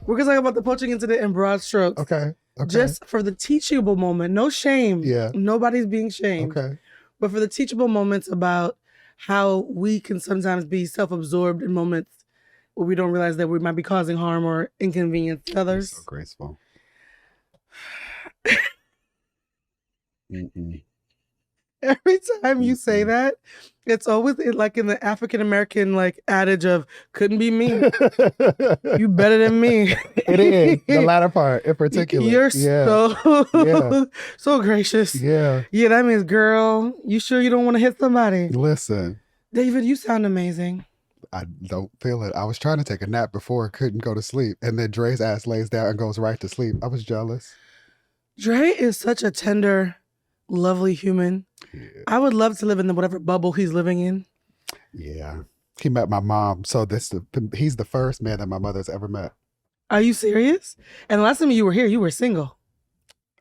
We're going to talk about the poaching incident in broad strokes. Okay. Just for the teachable moment. No shame. Yeah. Nobody's being shamed. Okay. But for the teachable moments about how we can sometimes be self-absorbed in moments where we don't realize that we might be causing harm or inconvenience to others. So graceful. Every time you say that, it's always like in the African-American like adage of couldn't be me. You better than me. It is. The latter part in particular. You're so gracious. Yeah. Yeah, that means, girl, you sure you don't want to hit somebody? Listen. David, you sound amazing. I don't feel it. I was trying to take a nap before, couldn't go to sleep. And then Dre's ass lays down and goes right to sleep. I was jealous. Dre is such a tender, lovely human. Yeah. I would love to live in whatever bubble he's living in. Yeah. He met my mom. So he's the first man that my mother's ever met. Are you serious? And the last time you were here, you were single.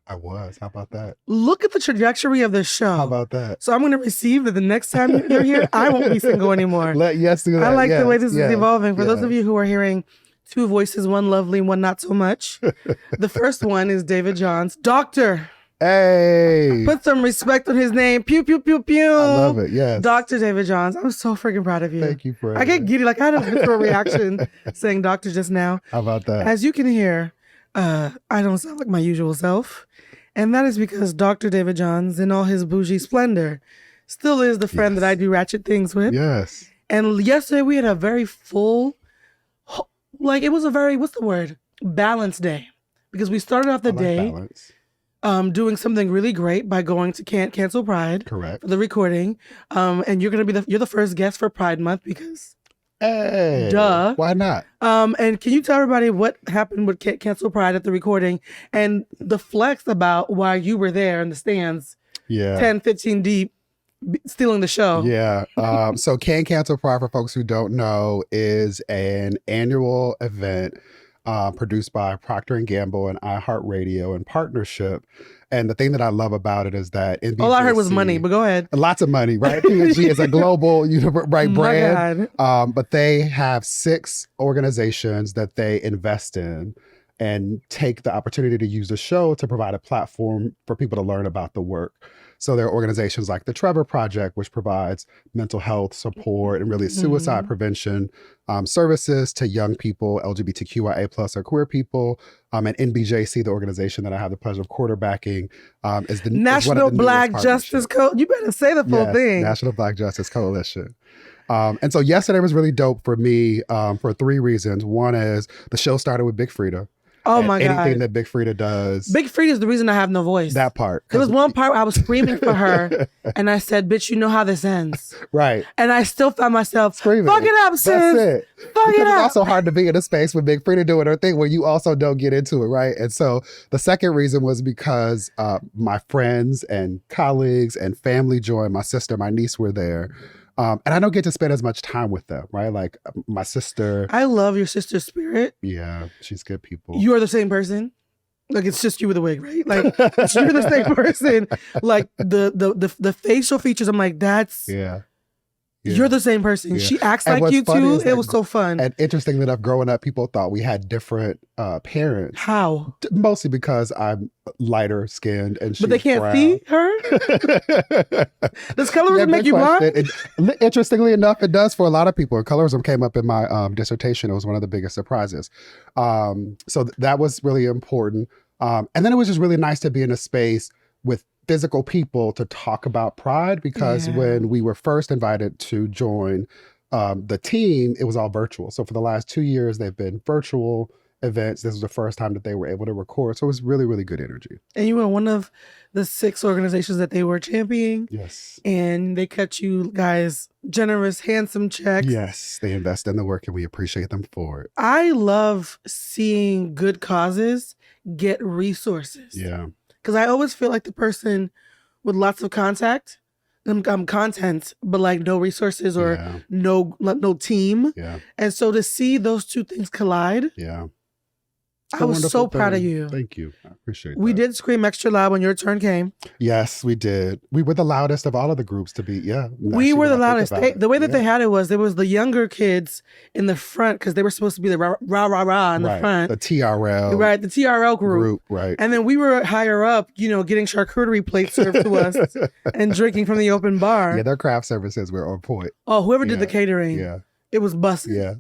I was. How about that? Look at the trajectory of this show. How about that? So I'm going to receive that the next time you're here, I won't be single anymore. Yes, do that. I like the way this is evolving. For those of you who are hearing two voices, one lovely, one not so much. The first one is David Johns, Doctor. Hey. Put some respect on his name. Pew, pew, pew, pew. I love it, yes. Dr. David Johns. I'm so freaking proud of you. Thank you, Fred. I get giddy. Like I had a visceral reaction saying doctor just now. How about that? As you can hear, I don't sound like my usual self. And that is because Dr. David Johns, in all his bougie splendor, still is the friend that I do ratchet things with. Yes. And yesterday we had a very full, like it was a very, what's the word? Balanced day. Because we started off the day doing something really great by going to Can't Cancel Pride. Correct. For the recording. And you're going to be you're the first guest for Pride Month because... Hey, duh. Why not? And can you tell everybody what happened with Cancel Pride at the recording and the flex about why you were there in the stands, 10, 15 deep, stealing the show? Yeah. So Can't Cancel Pride, for folks who don't know, is an annual event produced by Procter & Gamble and iHeartRadio in partnership. And the thing that I love about it is that NBJC, all I heard was money, but go ahead. Lots of money, right? P&G is a global brand. But they have 6 organizations that they invest in and take the opportunity to use the show to provide a platform for people to learn about the work. So there are organizations like the Trevor Project, which provides mental health support and really suicide prevention services to young people, LGBTQIA+ or queer people. And NBJC, the organization that I have the pleasure of quarterbacking, is the National Black Justice Coalition. You better say the full thing. National Black Justice Coalition. And so yesterday was really dope for me for 3 reasons. One is the show started with Big Frida. Oh my God. Anything that Big Frida does. Big Frida is the reason I have no voice. That part. There was one part where I was screaming for her and I said, bitch, you know how this ends. Right. And I still found myself screaming. Fuck it up, sis. That's it. Fuck it up. It's also hard to be in a space with Big Frida doing her thing where you also don't get into it, right? And so the second reason was because my friends and colleagues and family joined. My sister, my niece were there. And I don't get to spend as much time with them, right? Like my sister. I love your sister's spirit. Yeah, she's good people. You are the same person. Like it's just you with a wig, right? Like you're the same person. Like the facial features, I'm like, that's you're the same person. Yeah. She acts like you too. It was so fun. And interestingly enough, growing up, people thought we had different parents. How? Mostly because I'm lighter skinned and she's But they can't brown. see her? Does colorism make you blind? Interestingly enough, it does for a lot of people. And colorism came up in my dissertation. It was one of the biggest surprises. So that was really important. And then it was just really nice to be in a space with physical people to talk about Pride, because when we were first invited to join the team, it was all virtual. So for the last 2 years, they've been virtual events. This was the first time that they were able to record. So it was really, really good energy. And you were one of the 6 organizations that they were championing. Yes. And they cut you guys generous, handsome checks. Yes, they invest in the work and we appreciate them for it. I love seeing good causes get resources. Yeah. Because I always feel like the person with lots of content, but like no resources or no team. Yeah. And so to see those two things collide, I was so proud of you. Thank you. I appreciate We that. did scream extra loud when your turn came. Yes, we did. We were the loudest of all of the groups to be, We were the loudest. The way that they had it was, there was the younger kids in the front because they were supposed to be the rah in the front. The TRL. Right, the TRL group. Right. And then we were higher up, getting charcuterie plates served to us and drinking from the open bar. Yeah, their craft services were on point. Oh, whoever did the catering. Yeah. It was busted. Yeah.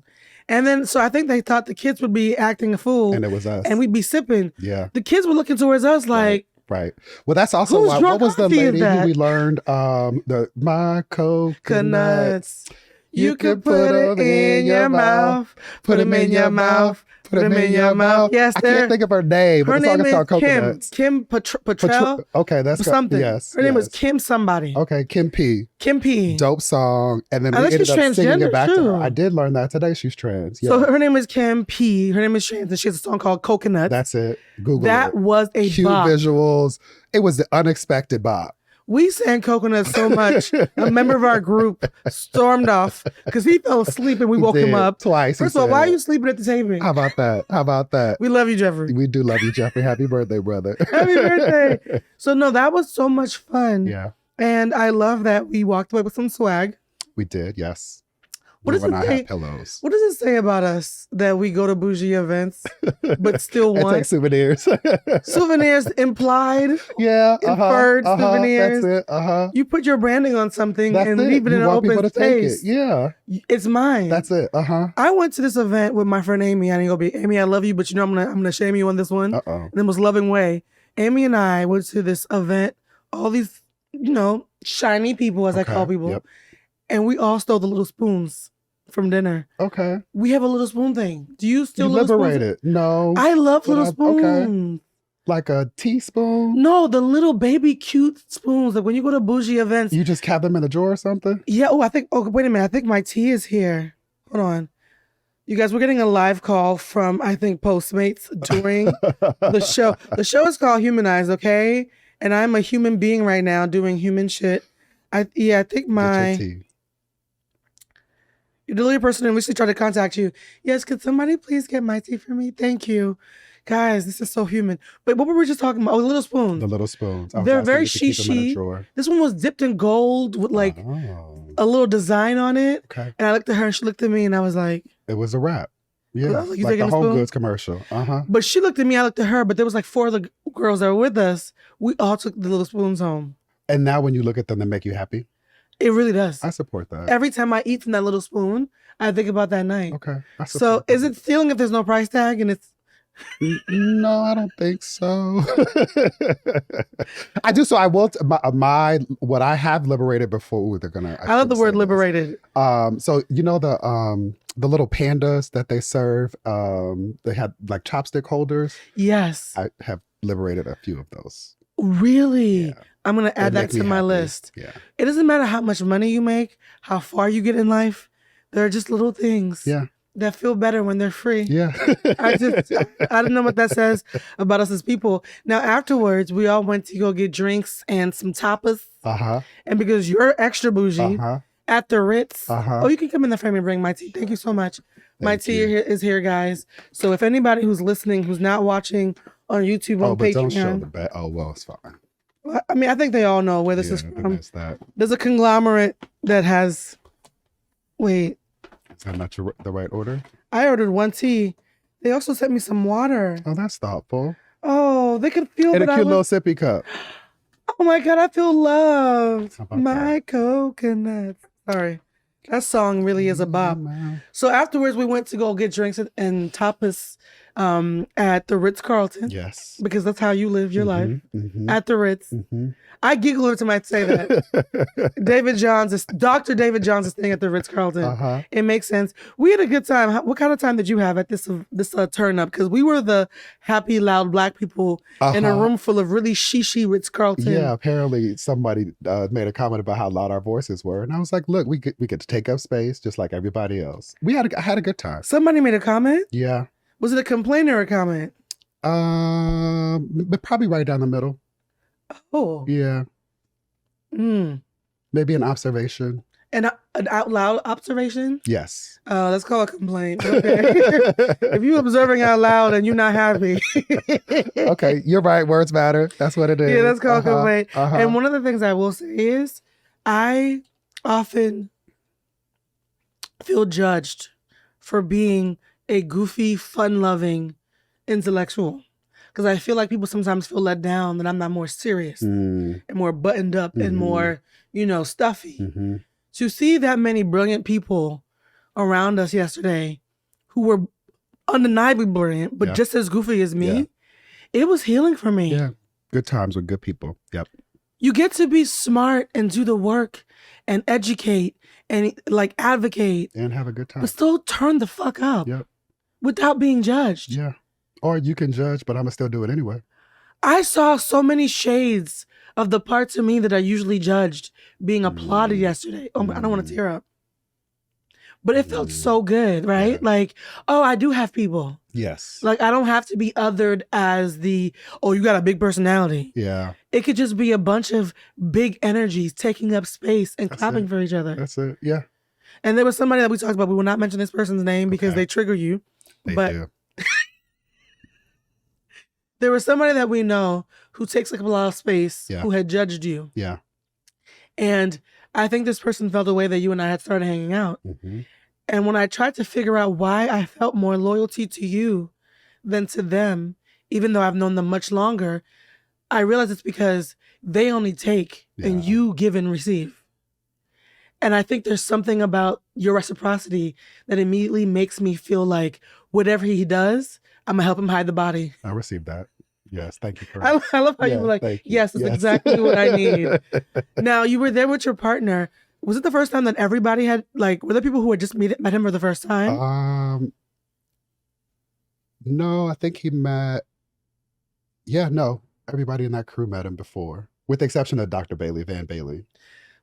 And then, so I think they thought the kids would be acting a fool. And it was us. And we'd be sipping. Yeah. The kids were looking towards us like. Right. Well, that's also why, what was the lady who we learned, my coconuts. You could put it in your mouth. Put them in your mouth. Put them in your mouth. Yes, I can't think of her name. Her name is Kim Patrell. Okay, that's something. Yes. Her name was Kim somebody. Okay, Kim P. Kim P. Dope song. And then we ended up singing it back to her. I did learn that today. She's trans. Yeah. So her name is Kim P. Her name is trans, and she has a song called Coconuts. That's it. Google that it. That was a cute bop. Visuals. It was the unexpected bop. We sang Coconuts so much. A member of our group stormed off because he fell asleep and we woke him up. Twice. First of all, why are you sleeping at the table? How about that? We love you, Jeffrey. We do love you, Jeffrey. Happy birthday, brother. Happy birthday. So no, that was so much fun. Yeah. And I love that we walked away with some swag. We did, yes. What does it say about us that we go to bougie events but still want take souvenirs? Souvenirs implied. Yeah. Inferred souvenirs. That's it. You put your branding on something and leave it in an open space. Yeah. It's mine. That's it. I went to this event with my friend Amy. I didn't go be Amy, I love you, but I'm gonna shame you on this one. In the most loving way. Amy and I went to this event, all these, shiny people, as I call people. Yep. And we all stole the little spoons from dinner. Okay. We have a little spoon thing. Do you still liberate it? No. I love little spoons. Okay. Like a teaspoon? No, the little baby cute spoons. Like when you go to bougie events. You just have them in a drawer or something? Yeah. Wait a minute. I think my tea is here. Hold on. You guys, we're getting a live call from, I think, Postmates during the show. The show is called Humanized, okay? And I'm a human being right now doing human shit. I think my... Your delivery person initially tried to contact you. Yes, could somebody please get my tea for me? Thank you. Guys, this is so human. But what were we just talking about? Oh, little spoons. The little spoons. They're very shishi. This one was dipped in gold with like a little design on it. Okay. And I looked at her and she looked at me and I was like... It was a wrap. Yeah, like the Home Goods commercial. But she looked at me, I looked at her, but there was like 4 other girls that were with us. We all took the little spoons home. And now when you look at them, they make you happy? It really does. I support that. Every time I eat from that little spoon, I think about that night. Okay. So is it stealing if there's no price tag and it's... No, I don't think so. I do. So I will. What I have liberated before. Ooh, they're gonna. I love the word liberated. So the little pandas that they serve. They had like chopstick holders. Yes. I have liberated a few of those. Really? Yeah. I'm gonna add that to my list. Yeah. It doesn't matter how much money you make, how far you get in life. There are just little things. Yeah. That feel better when they're free. Yeah. I don't know what that says about us as people. Now, afterwards, we all went to go get drinks and some tapas. And because you're extra bougie, at the Ritz. Oh, you can come in the frame and bring my tea. Thank you so much. My tea is here, guys. So if anybody who's listening, who's not watching on YouTube, on Patreon. Don't show the back. Oh, well, it's fine. I mean, I think they all know where this is from. There's a conglomerate that has... Wait. Is that not the right order? I ordered 1 tea. They also sent me some water. Oh, that's thoughtful. Oh, they could feel that. And a cute little sippy cup. Oh my God, I feel loved. My coconuts. Sorry. That song really is a bop. So afterwards, we went to go get drinks and tapas at the Ritz Carlton. Yes. Because that's how you live your life. At the Ritz. I giggle every time I say that. Dr. David Johns is staying at the Ritz Carlton. It makes sense. We had a good time. What kind of time did you have at this turn up? Because we were the happy, loud Black people in a room full of really shishi Ritz Carlton. Yeah, apparently somebody made a comment about how loud our voices were. And I was like, look, we get to take up space just like everybody else. I had a good time. Somebody made a comment? Yeah. Was it a complaint or a comment? But probably right down the middle. Oh. Yeah. Maybe an observation. An out loud observation? Yes. That's called a complaint. Okay. If you're observing out loud and you're not happy. Okay, you're right. Words matter. That's what it is. Yeah, that's called a complaint. And one of the things I will say is I often feel judged for being a goofy, fun-loving intellectual. Because I feel like people sometimes feel let down that I'm not more serious and more buttoned up and more, stuffy. To see that many brilliant people around us yesterday who were undeniably brilliant, but just as goofy as me, it was healing for me. Yeah. Good times with good people. Yep. You get to be smart and do the work and educate and advocate. And have a good time. But still turn the fuck up without being judged. Yeah. Or you can judge, but I'm going to still do it anyway. I saw so many shades of the parts of me that are usually judged being applauded yesterday. Oh, I don't want to tear up. But it felt so good, right? Yeah. I do have people. Yes. I don't have to be othered as you got a big personality. Yeah. It could just be a bunch of big energies taking up space and clapping for each other. That's it. Yeah. And there was somebody that we talked about. We will not mention this person's name because they trigger you. They do. There was somebody that we know who takes up a lot of space who had judged you. Yeah. And I think this person felt the way that you and I had started hanging out. And when I tried to figure out why I felt more loyalty to you than to them, even though I've known them much longer, I realized it's because they only take and you give and receive. And I think there's something about your reciprocity that immediately makes me feel like whatever he does, I'm going to help him hide the body. I received that. Yes, thank you for I love how you were like, yes, that's exactly what I need. Now, you were there with your partner. Was it the first time that everybody had, were there people who had just met him for the first time? No, I think he met, everybody in that crew met him before, with the exception of Dr. Van Bailey.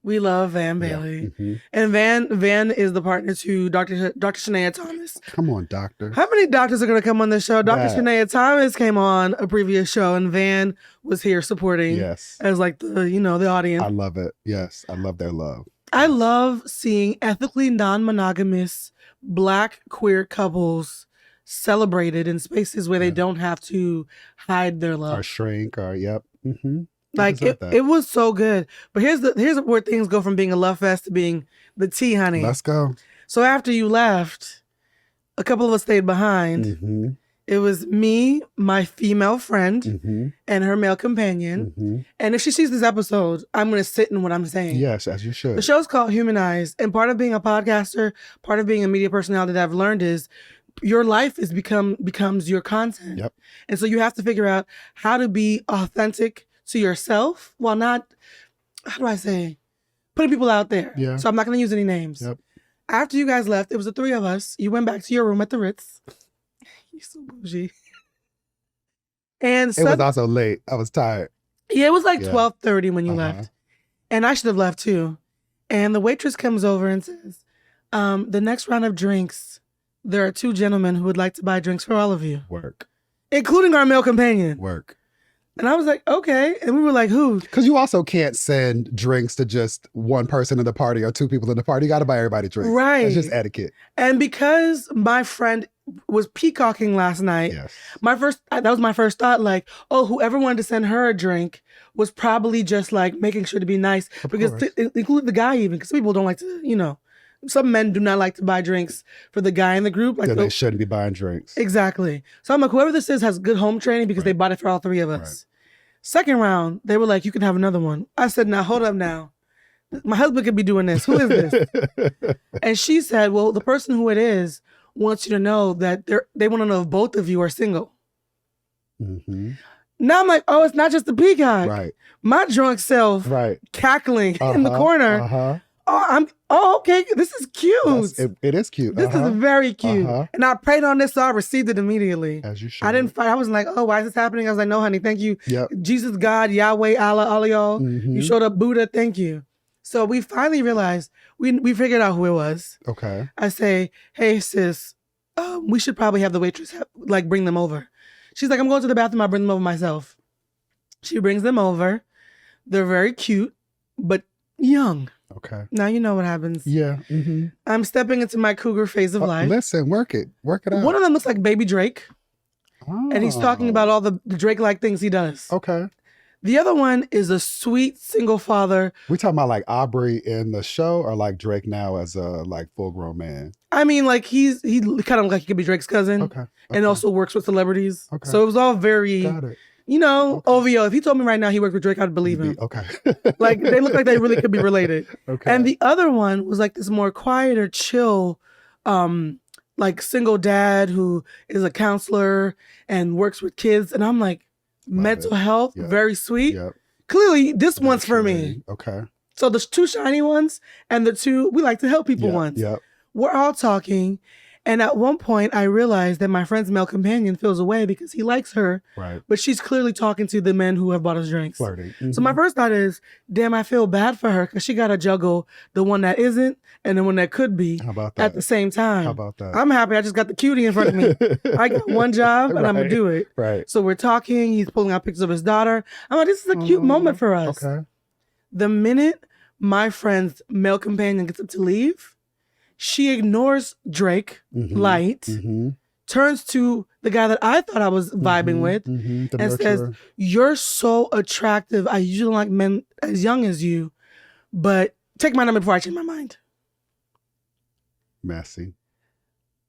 We love Van Bailey. And Van is the partner to Dr. Shania Thomas. Come on, doctor. How many doctors are going to come on this show? Dr. Shania Thomas came on a previous show and Van was here supporting as the audience. I love it. Yes, I love their love. I love seeing ethically non-monogamous Black queer couples celebrated in spaces where they don't have to hide their love. Or shrink or, it was so good. But here's where things go from being a love fest to being the tea, honey. Let's go. So after you left, a couple of us stayed behind. It was me, my female friend, and her male companion. And if she sees this episode, I'm going to sit in what I'm saying. Yes, as you should. The show's called Humanized. And part of being a podcaster, part of being a media personality that I've learned is your life becomes your content. Yep. And so you have to figure out how to be authentic to yourself while not, how do I say, putting people out there. Yeah. So I'm not going to use any names. Yep. After you guys left, it was the three of us. You went back to your room at the Ritz. You're so bougie. And it was also late. I was tired. Yeah, it was 12:30 when you left. And I should have left too. And the waitress comes over and says, the next round of drinks, there are two gentlemen who would like to buy drinks for all of you. Work. Including our male companion. Work. And I was like, okay. And we were like, who? Because you also can't send drinks to just one person in the party or two people in the party. You got to buy everybody drinks. Right. It's just etiquette. And because my friend was peacocking last night, that was my first thought, whoever wanted to send her a drink was probably just making sure to be nice. Because to include the guy even, because some people don't like to, some men do not like to buy drinks for the guy in the group. They shouldn't be buying drinks. Exactly. So I'm like, whoever this is has good home training because they bought it for all three of us. Right. Second round, they were like, you can have another one. I said, now, hold up now. My husband could be doing this. Who is this? And she said, well, the person who it is wants you to know that they want to know if both of you are single. Now I'm like, oh, it's not just the peacock. Right. My drunk self cackling in the corner. Okay. This is cute. It is cute. This is very cute. And I prayed on this, so I received it immediately. As you should. I didn't fight. I was like, oh, why is this happening? I was like, no, honey, thank you. Yep. Jesus, God, Yahweh, Allah, all of y'all. You showed up, Buddha, thank you. So we finally realized, we figured out who it was. Okay. I say, hey, sis, we should probably have the waitress, bring them over. She's like, I'm going to the bathroom. I'll bring them over myself. She brings them over. They're very cute, but young. Okay. Now you know what happens. Yeah. Mm-hmm. I'm stepping into my cougar phase of life. Listen, work it out. One of them looks like baby Drake. Oh. And he's talking about all the Drake-like things he does. Okay. The other one is a sweet single father. We talking about like Aubrey in the show or like Drake now as a like full-grown man? I mean, like he kind of like he could be Drake's cousin. Okay. And also works with celebrities. Okay. So it was all very, Got it. you know, Okay. OVO. If he told me right now he worked with Drake, I'd believe him. Okay. Like they look like they really could be related. Okay. And the other one was like this more quieter, chill, like single dad who is a counselor and works with kids. And I'm like, mental health, very sweet. Yep. Clearly, this one's for me. Okay. So there's two shiny ones and the two we like to help people ones. Yep. We're all talking. And at one point, I realized that my friend's male companion feels away because he likes her. Right. But she's clearly talking to the men who have bought us drinks. Flirting. Mm-hmm. So my first thought is, damn, I feel bad for her because she got to juggle the one that isn't and the one that could be at the same time. How about that? I'm happy I just got the cutie in front of me. I got one job and I'm going to do it. Right. So we're talking. He's pulling out pictures of his daughter. I'm like, this is a cute moment for us. Okay. The minute my friend's male companion gets up to leave, she ignores Drake, Light, turns to the guy that I thought I was vibing with, and says, "You're so attractive. I usually don't like men as young as you, but take my number before I change my mind." Messy.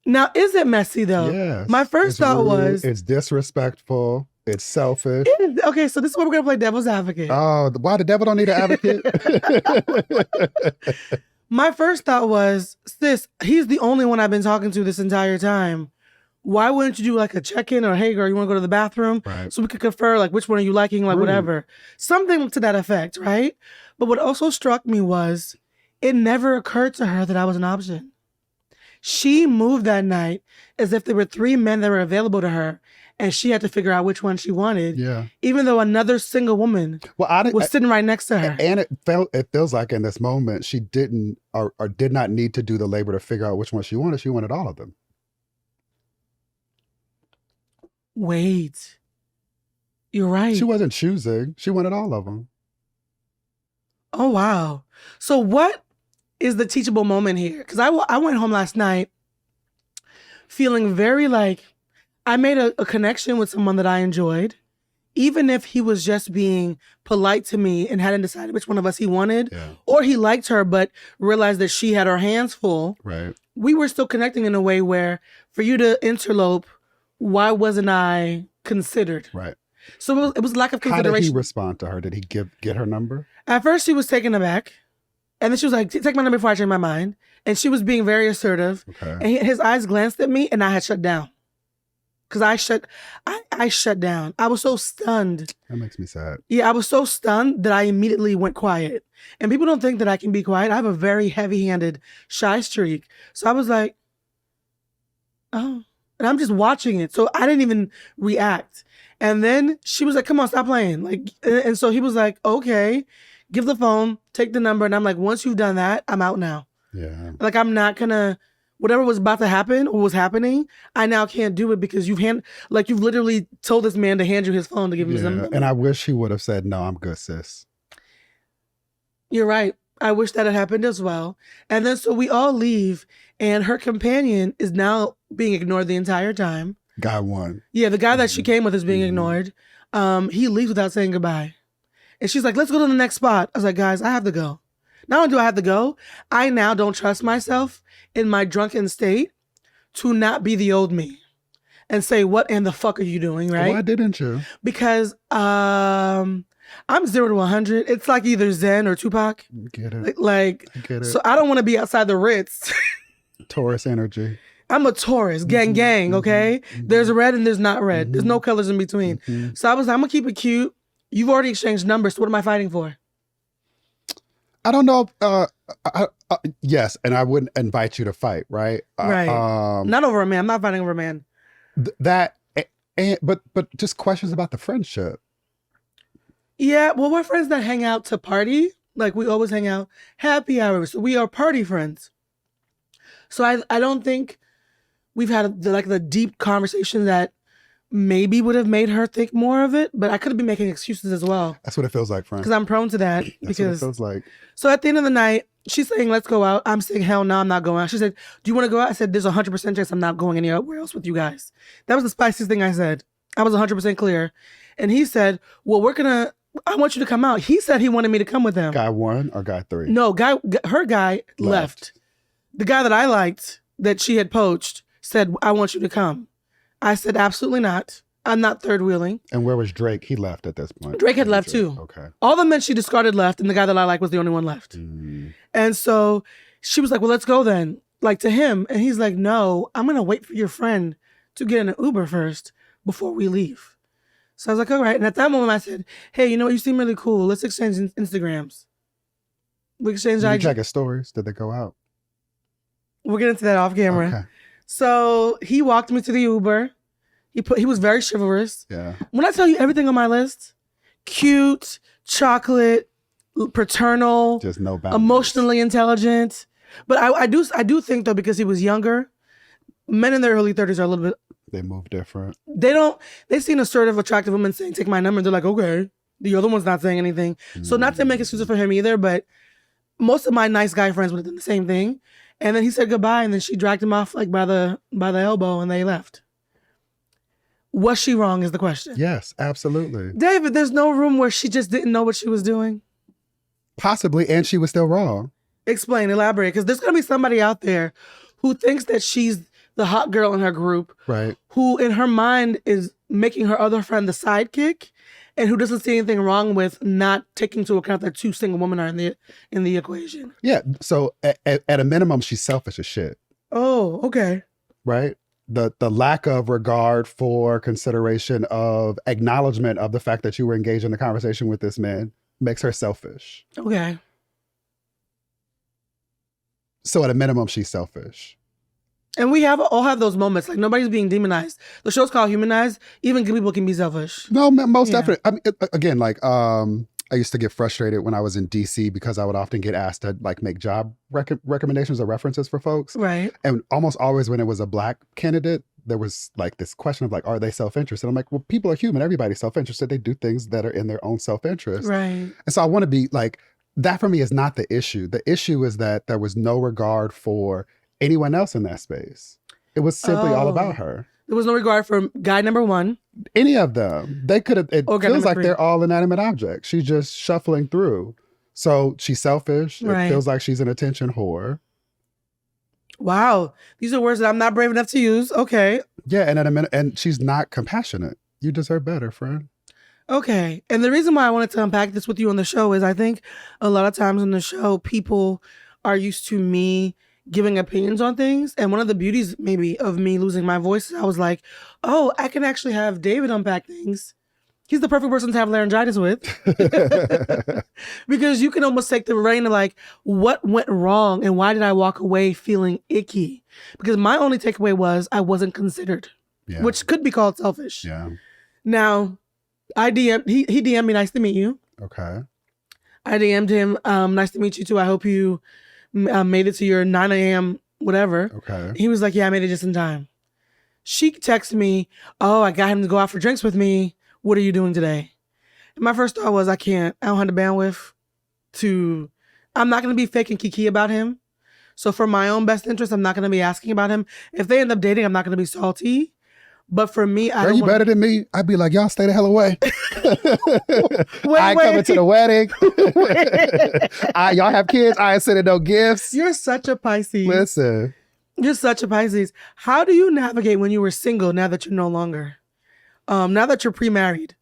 Now, is it messy though? Yes. My first thought was, it's disrespectful. It's selfish. Okay, so this is where we're gonna play devil's advocate. Oh, why the devil don't need an advocate? My first thought was, sis, he's the only one I've been talking to this entire time. Why wouldn't you do like a check-in or, hey girl, you want to go to the bathroom? Right. So we could confer like which one are you liking, like whatever. Something to that effect, right? But what also struck me was it never occurred to her that I was an option. She moved that night as if there were 3 men that were available to her and she had to figure out which one she wanted. Yeah. Even though another single woman was sitting right next to her. And it feels like in this moment she didn't or did not need to do the labor to figure out which one she wanted. She wanted all of them. Wait. You're right. She wasn't choosing. She wanted all of them. Oh, wow. So what is the teachable moment here? Because I went home last night feeling very like I made a connection with someone that I enjoyed, even if he was just being polite to me and hadn't decided which one of us he wanted, or he liked her but realized that she had her hands full. Right. We were still connecting in a way where for you to interlope, why wasn't I considered? Right. So it was lack of consideration. How did he respond to her? Did he get her number? At first, she was taken aback. And then she was like, take my number before I change my mind. And she was being very assertive. Okay. And his eyes glanced at me and I had shut down. Because I shut down. I was so stunned. That makes me sad. Yeah, I was so stunned that I immediately went quiet. And people don't think that I can be quiet. I have a very heavy-handed shy streak. So I was like, oh. And I'm just watching it. So I didn't even react. And then she was like, come on, stop playing. Like, and so he was like, okay, give the phone, take the number. And I'm like, once you've done that, I'm out now. Yeah. Like, I'm not gonna, whatever was about to happen or was happening, I now can't do it because you've literally told this man to hand you his phone to give him his number. And I wish he would have said, no, I'm good, sis. You're right. I wish that had happened as well. And then so we all leave and her companion is now being ignored the entire time. Guy one. Yeah, the guy that she came with is being ignored. He leaves without saying goodbye. And she's like, let's go to the next spot. I was like, guys, I have to go. Not only do I have to go, I now don't trust myself in my drunken state to not be the old me and say, what in the fuck are you doing, right? Why didn't you? Because I'm 0 to 100. It's like either Zen or Tupac. Get it. Get it. So I don't want to be outside the Ritz. Taurus energy. I'm a Taurus, gang, okay? There's red and there's not red. There's no colors in between. So I was like, I'm going to keep it cute. You've already exchanged numbers, so what am I fighting for? I don't know. Yes, and I wouldn't invite you to fight, right? Right. Not over a man. I'm not fighting over a man. But just questions about the friendship. Yeah, well, we're friends that hang out to party. Like, we always hang out happy hours. So we are party friends. So I don't think we've had the deep conversation that maybe would have made her think more of it, but I could have been making excuses as well. That's what it feels like, friend. Because I'm prone to that. That's what it feels like. So at the end of the night, she's saying, let's go out. I'm saying, hell no, I'm not going out. She said, do you want to go out? I said, there's 100% chance I'm not going anywhere else with you guys. That was the spiciest thing I said. I was 100% clear. And he said, well, I want you to come out. He said he wanted me to come with him. Guy 1 or guy 3? No, her guy left. The guy that I liked, that she had poached, said, I want you to come. I said, absolutely not. I'm not third wheeling. And where was Drake? He left at this point. Drake had left too. Okay. All the men she discarded left, and the guy that I liked was the only one left. And so she was like, well, let's go then. Like to him. And he's like, no, I'm going to wait for your friend to get in an Uber first before we leave. So I was like, all right. And at that moment I said, hey, you know what? You seem really cool. Let's exchange Instagrams. We exchanged IG. Did you check his stories? Did they go out? We'll get into that off camera. Okay. So he walked me to the Uber. He was very chivalrous. Yeah. When I tell you everything on my list, cute, chocolate, paternal, just no boundaries. Emotionally intelligent. But I do think though, because he was younger, men in their early 30s are a little bit. They move different. They've seen assertive, attractive women saying, take my number. And they're like, okay. The other one's not saying anything. So not to make excuses for him either, but most of my nice guy friends would have done the same thing. And then he said goodbye, and then she dragged him off like by the elbow, and they left. Was she wrong is the question. Yes, absolutely. David, there's no room where she just didn't know what she was doing. Possibly, and she was still wrong. Explain, elaborate, because there's going to be somebody out there who thinks that she's the hot girl in her group, right? Who in her mind is making her other friend the sidekick, and who doesn't see anything wrong with not taking into account that 2 single women are in the equation. Yeah, so at a minimum, she's selfish as shit. Oh, okay. Right? The lack of regard for consideration of acknowledgement of the fact that you were engaged in a conversation with this man makes her selfish. Okay. So at a minimum, she's selfish. And we all have those moments. Like, nobody's being demonized. The show's called Humanized. Even good people can be selfish. No, most definitely. I mean, again, like, I used to get frustrated when I was in DC because I would often get asked to like make job recommendations or references for folks. Right. And almost always when it was a Black candidate, there was like this question of like, are they self-interested? I'm like, well, people are human. Everybody's self-interested. They do things that are in their own self-interest. Right. And so I want to be like, that for me is not the issue. The issue is that there was no regard for anyone else in that space. It was simply all about her. There was no regard for guy number 1. Any of them. They could have, it feels like 3. They're all inanimate objects. She's just shuffling through. So she's selfish. Right. It feels like she's an attention whore. Wow. These are words that I'm not brave enough to use. Okay. Yeah, and she's not compassionate. You deserve better, friend. Okay. And the reason why I wanted to unpack this with you on the show is I think a lot of times on the show, people are used to me giving opinions on things. And one of the beauties maybe of me losing my voice is I was like, oh, I can actually have David unpack things. He's the perfect person to have laryngitis with. Because you can almost take the reign of like, what went wrong and why did I walk away feeling icky? Because my only takeaway was I wasn't considered, which could be called selfish. Yeah. Now, he DM'd me, nice to meet you. Okay. I DM'd him, nice to meet you too. I hope you made it to your 9 a.m. whatever. Okay. He was like, yeah, I made it just in time. She texted me, oh, I got him to go out for drinks with me. What are you doing today? And my first thought was, I don't have the bandwidth I'm not going to be fake and kiki about him. So for my own best interest, I'm not going to be asking about him. If they end up dating, I'm not going to be salty. But for me, Are you better than me? I'd be like, y'all stay the hell away. I ain't coming to the wedding. Y'all have kids. I ain't sending no gifts. You're such a Pisces. Listen. You're such a Pisces. How do you navigate when you were single now that you're no longer? Now that you're pre-married.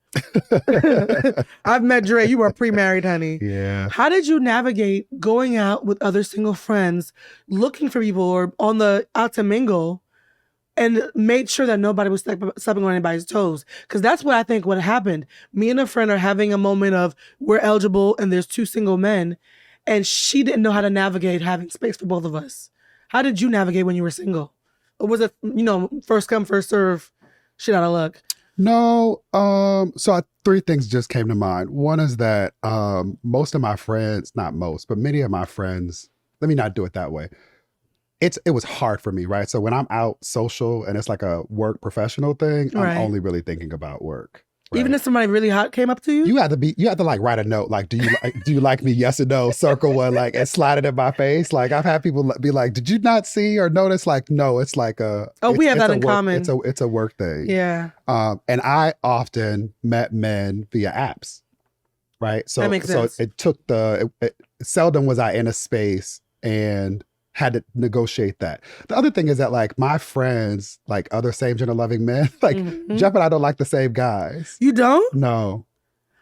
I've met Dre. You are pre-married, honey. Yeah. How did you navigate going out with other single friends, looking for people or out to mingle, and made sure that nobody was stepping on anybody's toes? Because that's what I think what happened. Me and a friend are having a moment of we're eligible and there's 2 single men, and she didn't know how to navigate having space for both of us. How did you navigate when you were single? Or was it, first come, first serve, shit out of luck? No. So 3 things just came to mind. One is that most of my friends, not most, but many of my friends, let me not do it that way. it was hard for me, right? So when I'm out social and it's like a work professional thing, I'm only really thinking about work. Right? Even if somebody really hot came up to you? You had to like write a note, like, do you like me? Yes or no, circle one, like, and slide it in my face. Like, I've had people be like, did you not see or notice? Like, no, it's like we have that in common. It's a work thing. Yeah. And I often met men via apps, right? So, that makes sense. So it took seldom was I in a space and had to negotiate that. The other thing is that like my friends, like other same gender loving men, like Jeff and I don't like the same guys. You don't? No.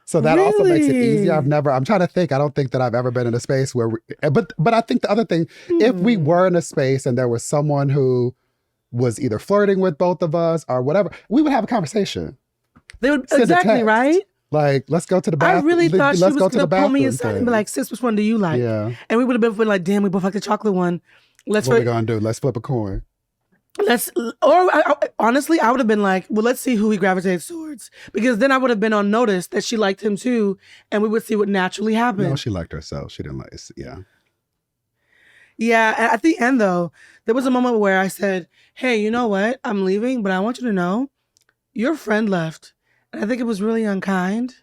So that also makes it easier. I'm trying to think. I don't think that I've ever been in a space where, but I think the other thing, if we were in a space and there was someone who was either flirting with both of us or whatever, we would have a conversation. They would, exactly, right? Like, let's go to the bathroom. I really thought she was going to pull me aside and be like, sis, which one do you like? Yeah. And we would have been like, damn, we both like the chocolate one. What are we going to do? Let's flip a coin. Honestly, I would have been like, well, let's see who he gravitates towards. Because then I would have been on notice that she liked him too. And we would see what naturally happened. No, she liked herself. She didn't like it. Yeah. Yeah. At the end, though, there was a moment where I said, hey, you know what? I'm leaving, but I want you to know your friend left. And I think it was really unkind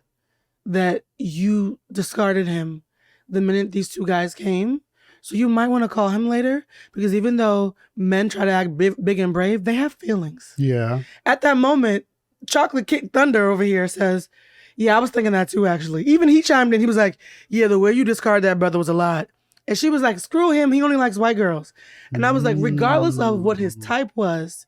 that you discarded him the minute these two guys came. So you might want to call him later because even though men try to act big and brave, they have feelings. Yeah. At that moment, Chocolate Kick Thunder over here says, yeah, I was thinking that too, actually. Even he chimed in. He was like, yeah, the way you discarded that brother was a lot. And she was like, screw him. He only likes white girls. And I was like, regardless of what his type was,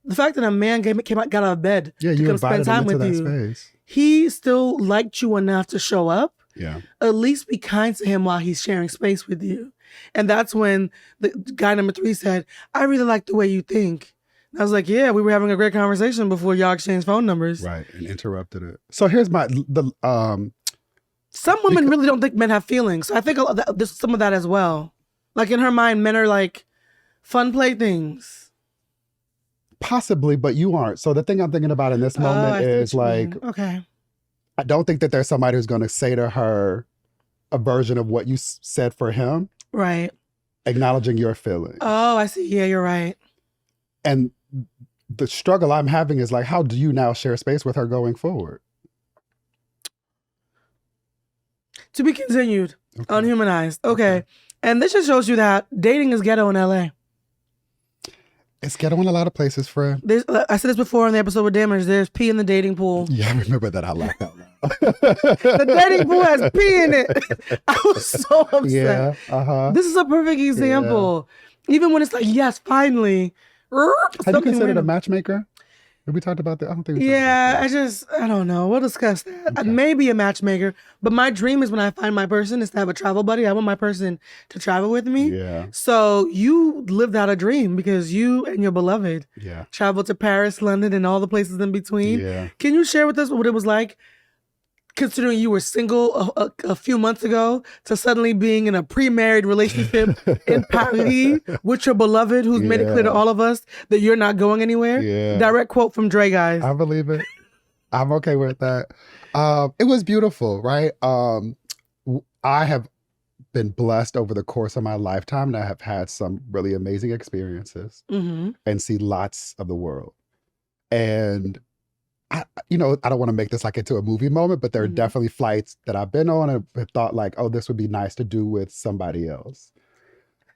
the fact that a man got out of bed to come spend time with you, space. He still liked you enough to show up. Yeah. At least be kind to him while he's sharing space with you. And that's when the guy number 3 said, I really like the way you think. And I was like, yeah, we were having a great conversation before y'all exchanged phone numbers. Right. And interrupted it. So here's some women really don't think men have feelings. So I think there's some of that as well. Like in her mind, men are like fun playthings. Possibly, but you aren't. So the thing I'm thinking about in this moment is like, okay. I don't think that there's somebody who's going to say to her a version of what you said for him. Right. Acknowledging your feelings. Oh, I see. Yeah, you're right. And the struggle I'm having is like, how do you now share space with her going forward? To be continued. Okay. On Humanized. Okay. And this just shows you that dating is ghetto in LA. It's ghetto in a lot of places, friend. I said this before in the episode with Damage. There's pee in the dating pool. Yeah, I remember that. I laughed out loud. The dating pool has pee in it. I was so upset. Yeah, uh-huh. This is a perfect example. Yeah. Even when it's like, yes, finally. Have you considered a matchmaker? Have we talked about that? I don't think we talked about that. I don't know. We'll discuss that. Okay. Maybe a matchmaker. But my dream is when I find my person is to have a travel buddy. I want my person to travel with me. Yeah. So you lived out a dream because you and your beloved yeah. traveled to Paris, London, and all the places in between. Yeah. Can you share with us what it was like considering you were single a few months ago to suddenly being in a pre-married relationship in Paris with your beloved who's made it clear to all of us that you're not going anywhere? Yeah. Direct quote from Dre, guys. I believe it. I'm okay with that. It was beautiful, right? I have been blessed over the course of my lifetime and I have had some really amazing experiences and see lots of the world. And I don't want to make this like into a movie moment, but there are definitely flights that I've been on and have thought like, oh, this would be nice to do with somebody else.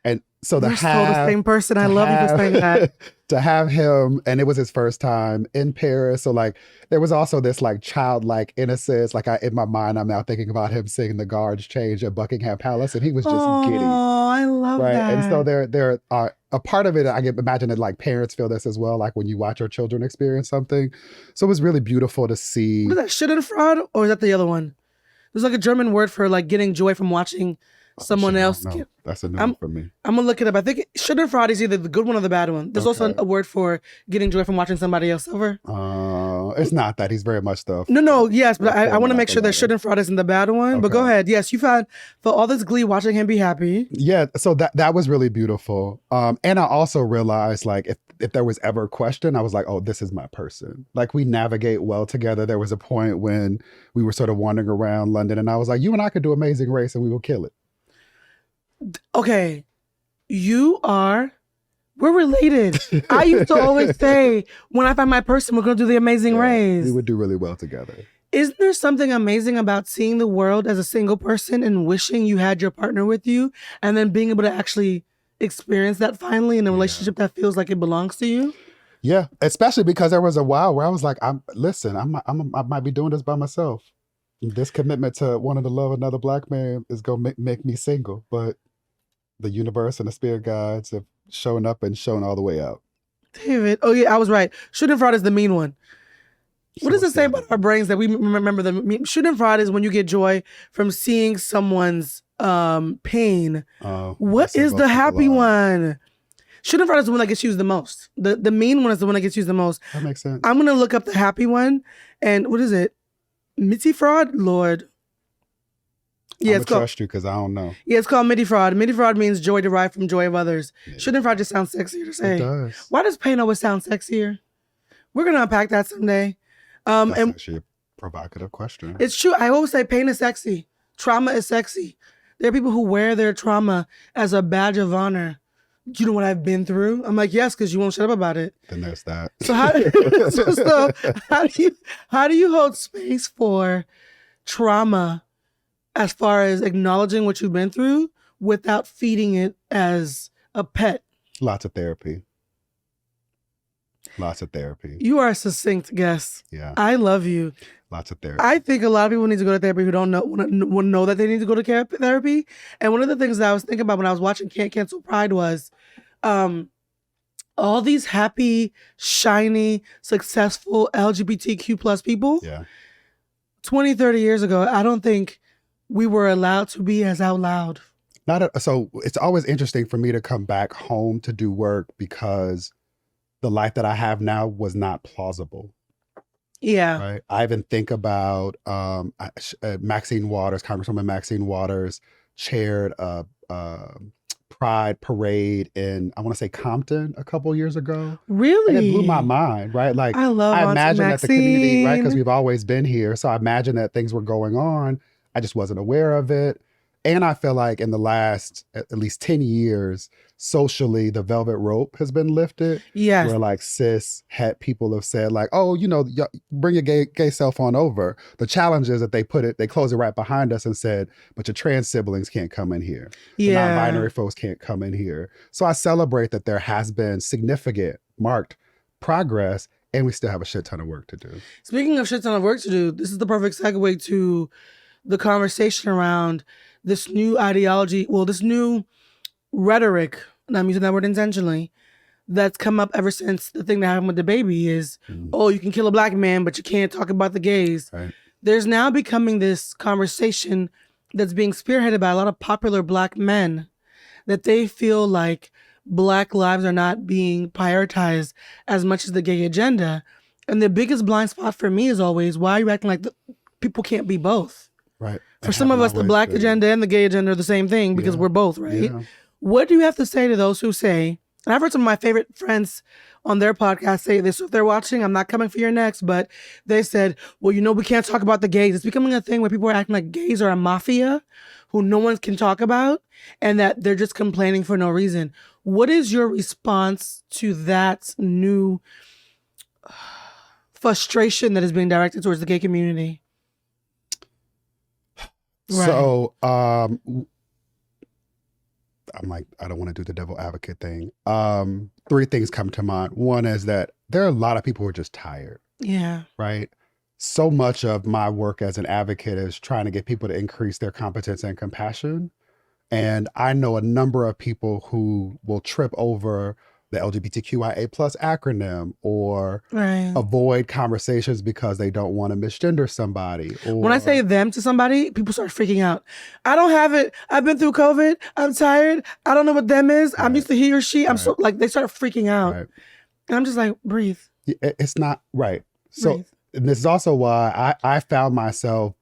And so You're still the same person. I love you for saying that. To have him, and it was his first time in Paris. So like, there was also this like childlike innocence. Like in my mind, I'm now thinking about him singing the Guards Change at Buckingham Palace, and he was just giddy. Oh, I love that. And so there are a part of it. I can imagine that like parents feel this as well. Like when you watch your children experience something. So it was really beautiful to see. What is that, Schadenfreude, or is that the other one? There's like a German word for like getting joy from watching someone else. That's a new one for me. I'm gonna look it up. I think Schadenfreude is either the good one or the bad one. There's also a word for getting joy from watching somebody else suffer. It's not that. He's very much the yes, but I want to make sure that Schadenfreude isn't the bad one. Okay. But go ahead. Yes, you found for all this glee watching him be happy. Yeah, so that was really beautiful. And I also realized like if there was ever a question, I was like, oh, this is my person. Like we navigate well together. There was a point when we were sort of wandering around London and I was like, you and I could do Amazing Race and we will kill it. Okay, you are We're related. I used to always say, when I find my person, we're going to do the amazing race. We would do really well together. Isn't there something amazing about seeing the world as a single person and wishing you had your partner with you and then being able to actually experience that finally in a relationship that feels like it belongs to you? Yeah, especially because there was a while where I was like, I might be doing this by myself. This commitment to wanting to love another Black man is going to make me single. But the universe and the spirit guides have shown up and shown all the way out. David, oh yeah, I was right. Schadenfreude is the mean one. What does it say about our brains that we remember the mean? Schadenfreude is when you get joy from seeing someone's pain. What is the happy one? Schadenfreude is the one that gets used the most. The mean one is the one that gets used the most. That makes sense. I'm going to look up the happy one. And what is it? Mittifraud? Lord. Yeah, I'm gonna trust you because I don't know. Yeah, it's called Mittifraud. Mittifraud means joy derived from joy of others. Yeah. Schadenfreude just sounds sexier to say. It does. Why does pain always sound sexier? We're going to unpack that someday. That's actually a provocative question. It's true. I always say pain is sexy. Trauma is sexy. There are people who wear their trauma as a badge of honor. You know what I've been through? I'm like, yes, because you won't shut up about it. Then there's that. So how do you hold space for trauma as far as acknowledging what you've been through without feeding it as a pet? Lots of therapy. Lots of therapy. You are a succinct guest. Yeah. I love you. Lots of therapy. I think a lot of people need to go to therapy who don't know that they need to go to therapy. And one of the things that I was thinking about when I was watching Can't Cancel Pride was all these happy, shiny, successful LGBTQ plus people. Yeah. 20, 30 years ago, I don't think we were allowed to be as out loud. So it's always interesting for me to come back home to do work because the life that I have now was not plausible. Yeah. Right. I even think about Maxine Waters, Congresswoman Maxine Waters chaired a Pride parade in, I want to say, Compton a couple years ago. Really? And it blew my mind, right? Like, I imagine that the community, right? Because we've always been here. So I imagine that things were going on. I just wasn't aware of it. And I feel like in the last at least 10 years, socially, the velvet rope has been lifted. Yes. Where like cis het people have said like, oh, you know, bring your gay self on over. The challenge is that they close it right behind us and said, but your trans siblings can't come in here. Yeah. The non-binary folks can't come in here. So I celebrate that there has been significant, marked progress, and we still have a shit ton of work to do. Speaking of shit ton of work to do, this is the perfect segue to the conversation around this new ideology, this new rhetoric, and I'm using that word intentionally, that's come up ever since the thing that happened with the baby is, oh, you can kill a Black man, but you can't talk about the gays. Right. There's now becoming this conversation that's being spearheaded by a lot of popular Black men that they feel like Black lives are not being prioritized as much as the gay agenda. And the biggest blind spot for me is always, why are you acting like people can't be both? Right. For some of us, the Black agenda and the gay agenda are the same thing because we're both, right? Yeah. What do you have to say to those who say, and I've heard some of my favorite friends on their podcast say this, so if they're watching, I'm not coming for your next, but they said, well, you know, we can't talk about the gays. It's becoming a thing where people are acting like gays are a mafia who no one can talk about and that they're just complaining for no reason. What is your response to that new frustration that is being directed towards the gay community? Right. So I'm like, I don't want to do the devil advocate thing. 3 things come to mind. One is that there are a lot of people who are just tired. Yeah. Right. So much of my work as an advocate is trying to get people to increase their competence and compassion. And I know a number of people who will trip over the LGBTQIA+ acronym or avoid conversations because they don't want to misgender somebody. Or, when I say them to somebody, people start freaking out. I don't have it. I've been through COVID. I'm tired. I don't know what them is. I'm used to he or she. I'm so like, they start freaking out. Right. And I'm just like, breathe. It's not right. So and this is also why I found myself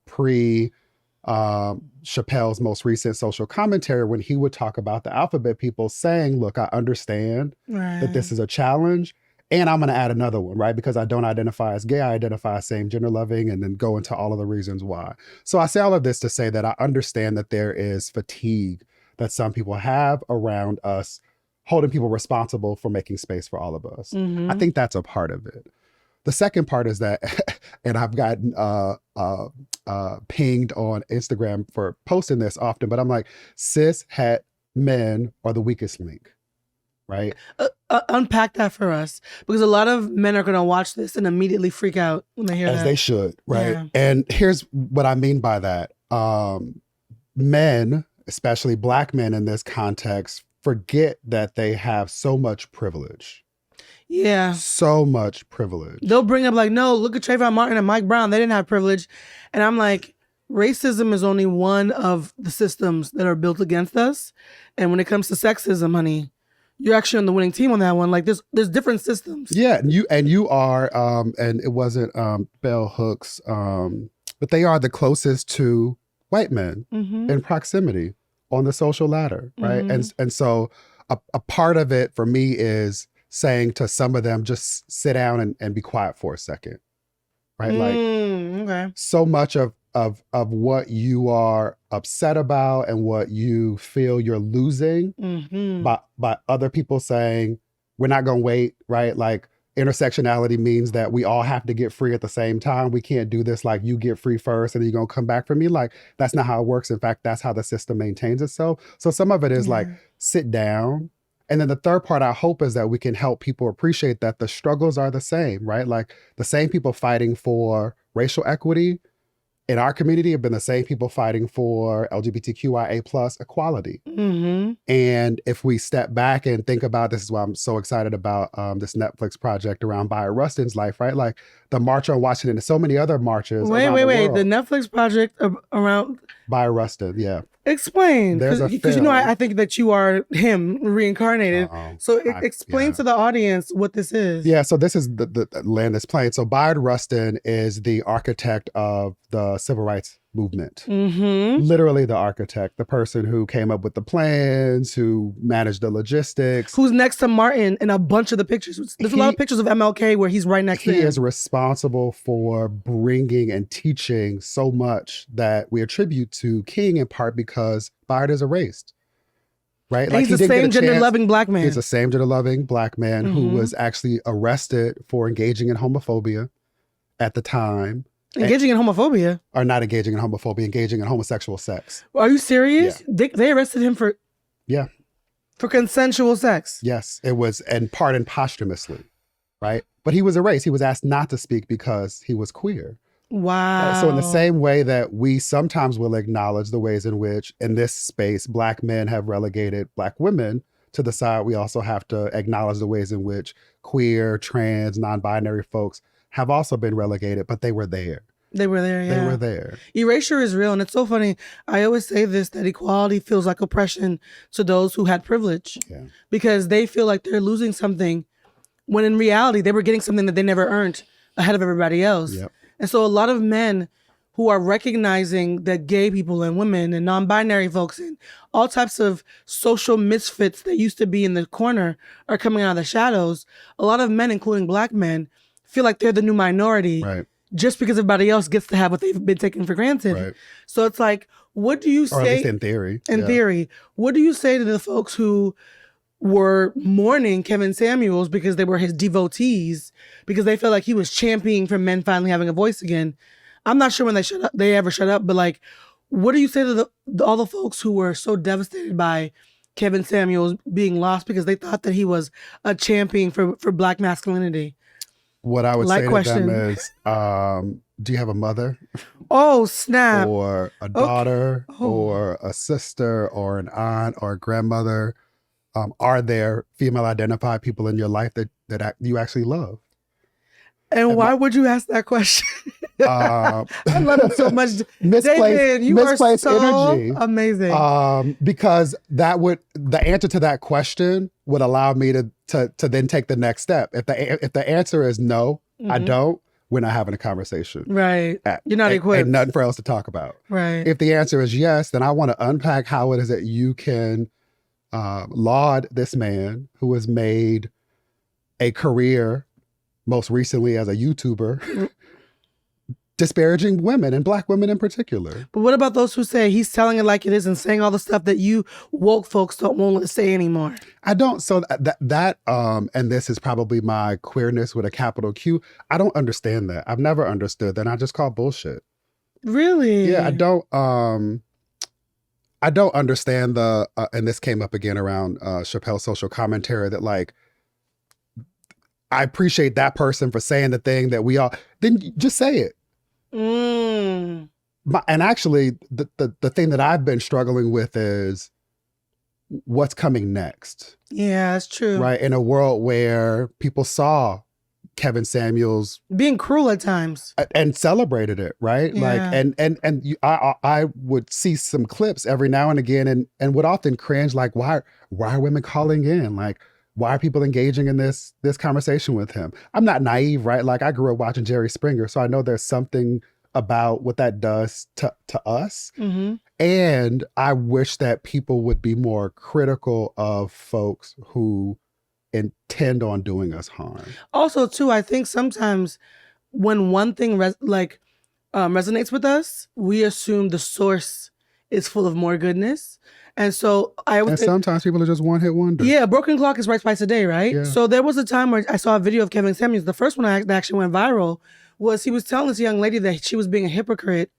Chappelle's most recent social commentary when he would talk about the alphabet people saying, look, I understand that this is a challenge. And I'm going to add another one, right? Because I don't identify as gay. I identify as same gender loving and then go into all of the reasons why. So I say all of this to say that I understand that there is fatigue that some people have around us holding people responsible for making space for all of us. Mm-hmm. I think that's a part of it. The second part is that, and I've gotten pinged on Instagram for posting this often, but I'm like, cis het men are the weakest link, right? Unpack that for us, because a lot of men are going to watch this and immediately freak out when they hear that. As they should, right? Yeah. And here's what I mean by that. Men, especially Black men in this context, forget that they have so much privilege. Yeah. So much privilege. They'll bring up like, no, look at Trayvon Martin and Mike Brown. They didn't have privilege. And I'm like, racism is only one of the systems that are built against us. And when it comes to sexism, honey, you're actually on the winning team on that one. Like there's different systems. Yeah, and you are, and it wasn't bell hooks, but they are the closest to white men in proximity on the social ladder, right? And so a part of it for me is saying to some of them, just sit down and be quiet for a second, right? Okay. So much of what you are upset about and what you feel you're losing by other people saying, we're not going to wait, right? Like intersectionality means that we all have to get free at the same time. We can't do this like you get free first and then you're going to come back for me. Like that's not how it works. In fact, that's how the system maintains itself. So some of it is like, sit down. And then the third part, I hope, is that we can help people appreciate that the struggles are the same, right? Like the same people fighting for racial equity in our community have been the same people fighting for LGBTQIA plus equality. And if we step back and think about, this is why I'm so excited about this Netflix project around Bayard Rustin's life, right? Like the March on Washington and so many other marches. Wait. The Netflix project around Bayard Rustin, yeah. Explain, because you know I think that you are him reincarnated. So explain to the audience what this is. Yeah, so this is the land this plane. So Bayard Rustin is the architect of the civil rights movement. Literally the architect, the person who came up with the plans, who managed the logistics. Who's next to Martin in a bunch of the pictures. There's a lot of pictures of MLK where he's right next to him. He is responsible for bringing and teaching so much that we attribute to King, in part because Bayard is erased. Right? Like he's the same gender-loving Black man. He's the same gender-loving Black man who was actually arrested for engaging in homophobia at the time. Engaging in homophobia? Or not engaging in homophobia, engaging in homosexual sex. Are you serious? Yeah. They arrested him for... Yeah. For consensual sex? Yes. It was, and pardoned posthumously, right? But he was erased. He was asked not to speak because he was queer. Wow. So in the same way that we sometimes will acknowledge the ways in which, in this space, Black men have relegated Black women to the side, we also have to acknowledge the ways in which queer, trans, non-binary folks have also been relegated, but they were there. They were there, yeah. They were there. Erasure is real, and it's so funny. I always say this, that equality feels like oppression to those who had privilege. Because they feel like they're losing something, when in reality, they were getting something that they never earned ahead of everybody else. And so a lot of men who are recognizing that gay people and women and non-binary folks and all types of social misfits that used to be in the corner are coming out of the shadows. A lot of men, including Black men, feel like they're the new minority just because everybody else gets to have what they've been taken for granted. So it's like, what do you say? Or at least in theory. In theory. What do you say to the folks who were mourning Kevin Samuels because they were his devotees, because they felt like he was championing for men finally having a voice again? I'm not sure when they ever shut up, but like, what do you say to all the folks who were so devastated by Kevin Samuels being lost because they thought that he was a champion for Black masculinity? What I would say to them is, do you have a mother? Oh, snap. Or a daughter, or a sister, or an aunt, or a grandmother? Are there female identified people in your life that you actually love? And why would you ask that question? I love it so much. David, you are so energy. Amazing. Because the answer to that question would allow me to then take the next step. If the answer is no, I don't, we're not having a conversation. Right. You're not equipped. And nothing for else to talk about. Right. If the answer is yes, then I want to unpack how it is that you can laud this man who has made a career, most recently as a YouTuber, disparaging women and Black women in particular. But what about those who say he's telling it like it is and saying all the stuff that you woke folks won't say anymore? I don't. So that and this is probably my queerness with a capital Q. I don't understand that. I've never understood that. And I just call bullshit. Really? Yeah, I don't understand the and this came up again around Chappelle's social commentary that like, I appreciate that person for saying the thing that we all, then just say it. And actually, the thing that I've been struggling with is what's coming next. Yeah, that's true. Right? In a world where people saw Kevin Samuels being cruel at times and celebrated it, right? Yeah. Like, I would see some clips every now and again and would often cringe, like, why are women calling in? Like, why are people engaging in this conversation with him? I'm not naive, right? Like, I grew up watching Jerry Springer, so I know there's something about what that does to us. Mm-hmm. And I wish that people would be more critical of folks who intend on doing us harm. Also, too, I think sometimes when one thing resonates with us, we assume the source is full of more goodness. And so sometimes people are just one-hit wonders. Yeah, broken clock is right twice a day, right? Yeah. So there was a time where I saw a video of Kevin Samuels. The first one that actually went viral was he was telling this young lady that she was being a hypocrite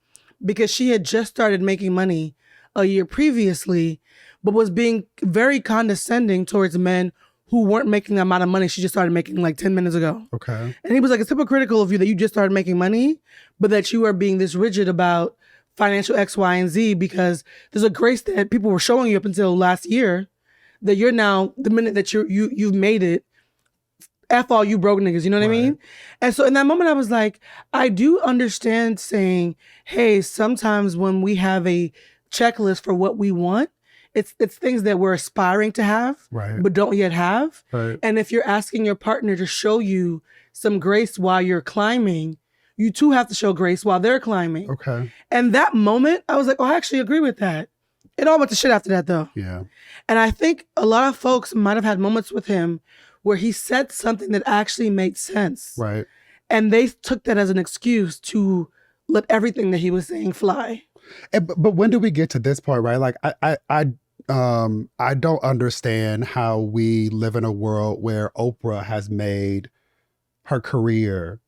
because she had just started making money a year previously, but was being very condescending towards men who weren't making the amount of money she just started making like 10 minutes ago. Okay. And he was like, it's hypocritical of you that you just started making money, but that you are being this rigid about financial X, Y, and Z because there's a grace that people were showing you up until last year that you're now, the minute that you've made it, F all you broke niggas, you know what I mean? And so in that moment, I was like, I do understand saying, hey, sometimes when we have a checklist for what we want, it's things that we're aspiring to have, but don't yet have. Right. And if you're asking your partner to show you some grace while you're climbing, you too have to show grace while they're climbing. Okay. And that moment, I was like, oh, I actually agree with that. It all went to shit after that, though. Yeah. And I think a lot of folks might have had moments with him where he said something that actually made sense. Right. And they took that as an excuse to let everything that he was saying fly. But when do we get to this point, right? Like, I don't understand how we live in a world where Oprah has made her career